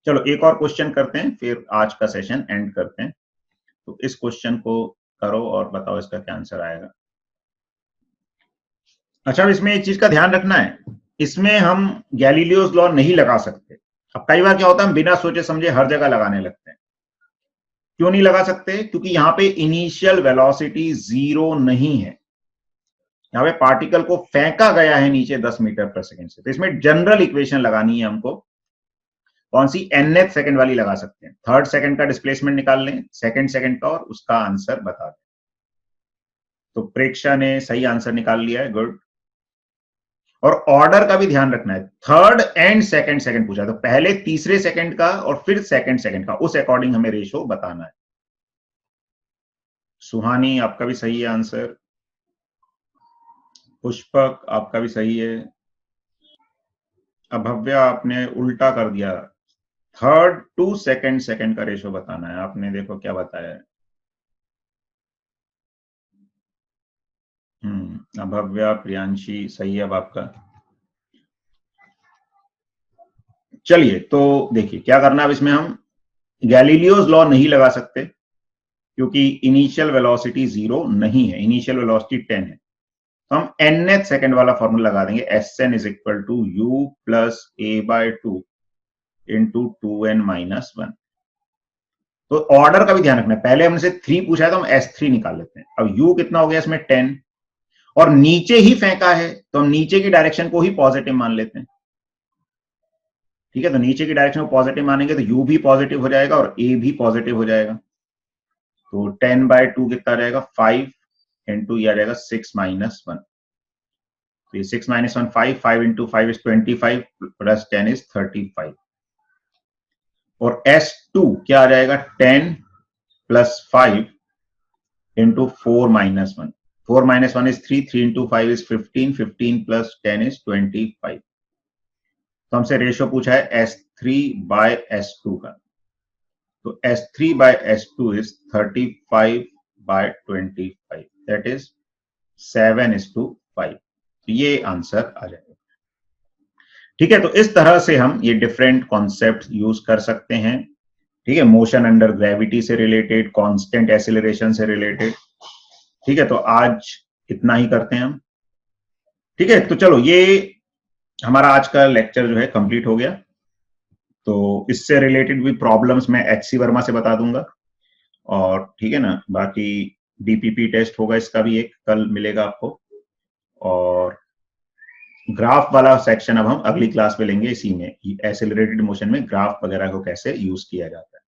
चलो एक और क्वेश्चन करते हैं, फिर आज का सेशन एंड करते हैं। तो इस क्वेश्चन को करो और बताओ इसका क्या आंसर आएगा। अच्छा, अब इसमें एक चीज का ध्यान रखना है, इसमें हम गैलीलियोस लॉ नहीं लगा सकते। अब कई बार क्या होता है हम बिना सोचे समझे हर जगह लगाने लगते हैं। क्यों नहीं लगा सकते? क्योंकि यहाँ पे इनिशियल वेलोसिटी 0 नहीं है, यहाँ पे पार्टिकल को फेंका गया है नीचे 10 मीटर पर सेकंड से, तो इसमें जनरल इक्वेशन लगानी है हमको। कौन सी? nth सेकंड वाली लगा सकते हैं। थर्ड सेकंड का डिस्प्लेसमेंट निकाल लें, सेकंड सेकंड का, और उसका आंसर बता दें। तो प्रेक्षा ने सही आंसर निकाल लिया है, गुड। और ऑर्डर का भी ध्यान रखना है, थर्ड एंड सेकंड सेकंड पूछा, तो पहले तीसरे सेकंड का और फिर सेकंड सेकंड का, उस अकॉर्डिंग हमें रेशो बताना है। सुहानी आपका भी सही है आंसर, पुष्पक आपका भी सही है, अभव्या आपने उल्टा कर दिया, थर्ड टू सेकंड सेकंड का रेशो बताना है, आपने देखो क्या बताया है। अभव्या, प्रियांशी सही है अब आपका। चलिए तो देखिए क्या करना है, अब इसमें हम गैलीलियोस लॉ नहीं लगा सकते क्योंकि इनिशियल वेलोसिटी 0 नहीं है, इनिशियल वेलोसिटी 10 है, तो हम nth सेकंड वाला फॉर्मूला लगा देंगे, Sn is equal to u plus a/2 into 2n-1। तो ऑर्डर का भी ध्यान रखना है, पहले हमने 3 पूछा है तो हम S3 निकाल लेते हैं। अब u कितना हो गया इसमें 10, और नीचे ही फेंका है तो हम नीचे की डायरेक्शन को ही पॉजिटिव मान लेते हैं। ठीक है, तो नीचे की डायरेक्शन को पॉजिटिव मानेंगे तो u भी पॉजिटिव हो जाएगा और a भी पॉजिटिव हो जाएगा, तो 10/2 कितना रहेगा 5 इंटू ये आ जाएगा 6-1, तो ये 6-1 5 इंटू 5 इज 25 प्लस 10 इज 35, और S2 क्या आ जाएगा 10 plus 5 into 4-1, 4-1 is 3, 3 into 5 is 15, 15 plus 10 is 25। तो हमसे रेशियो पूछा है S3/S2 का, तो S3/S2 इज 35/25, दैट इज 7:5, तो ये आंसर आ जाएगा। ठीक है, तो इस तरह से हम ये डिफरेंट कॉन्सेप्ट यूज कर सकते हैं। ठीक है, मोशन अंडर ग्रेविटी से रिलेटेड, कांस्टेंट एक्सीलरेशन से रिलेटेड। ठीक है, तो आज इतना ही करते हैं हम। ठीक है, तो चलो ये हमारा आज का लेक्चर जो है कंप्लीट हो गया। तो इससे रिलेटेड भी प्रॉब्लम्स मैं HC वर्मा से बता दूंगा, और ठीक है ना, बाकी DPP टेस्ट होगा, इसका भी एक कल मिलेगा आपको, और ग्राफ वाला सेक्शन अब हम अगली क्लास में लेंगे, इसी में एक्सेलरेटेड मोशन में ग्राफ वगैरह को कैसे यूज किया जाता है।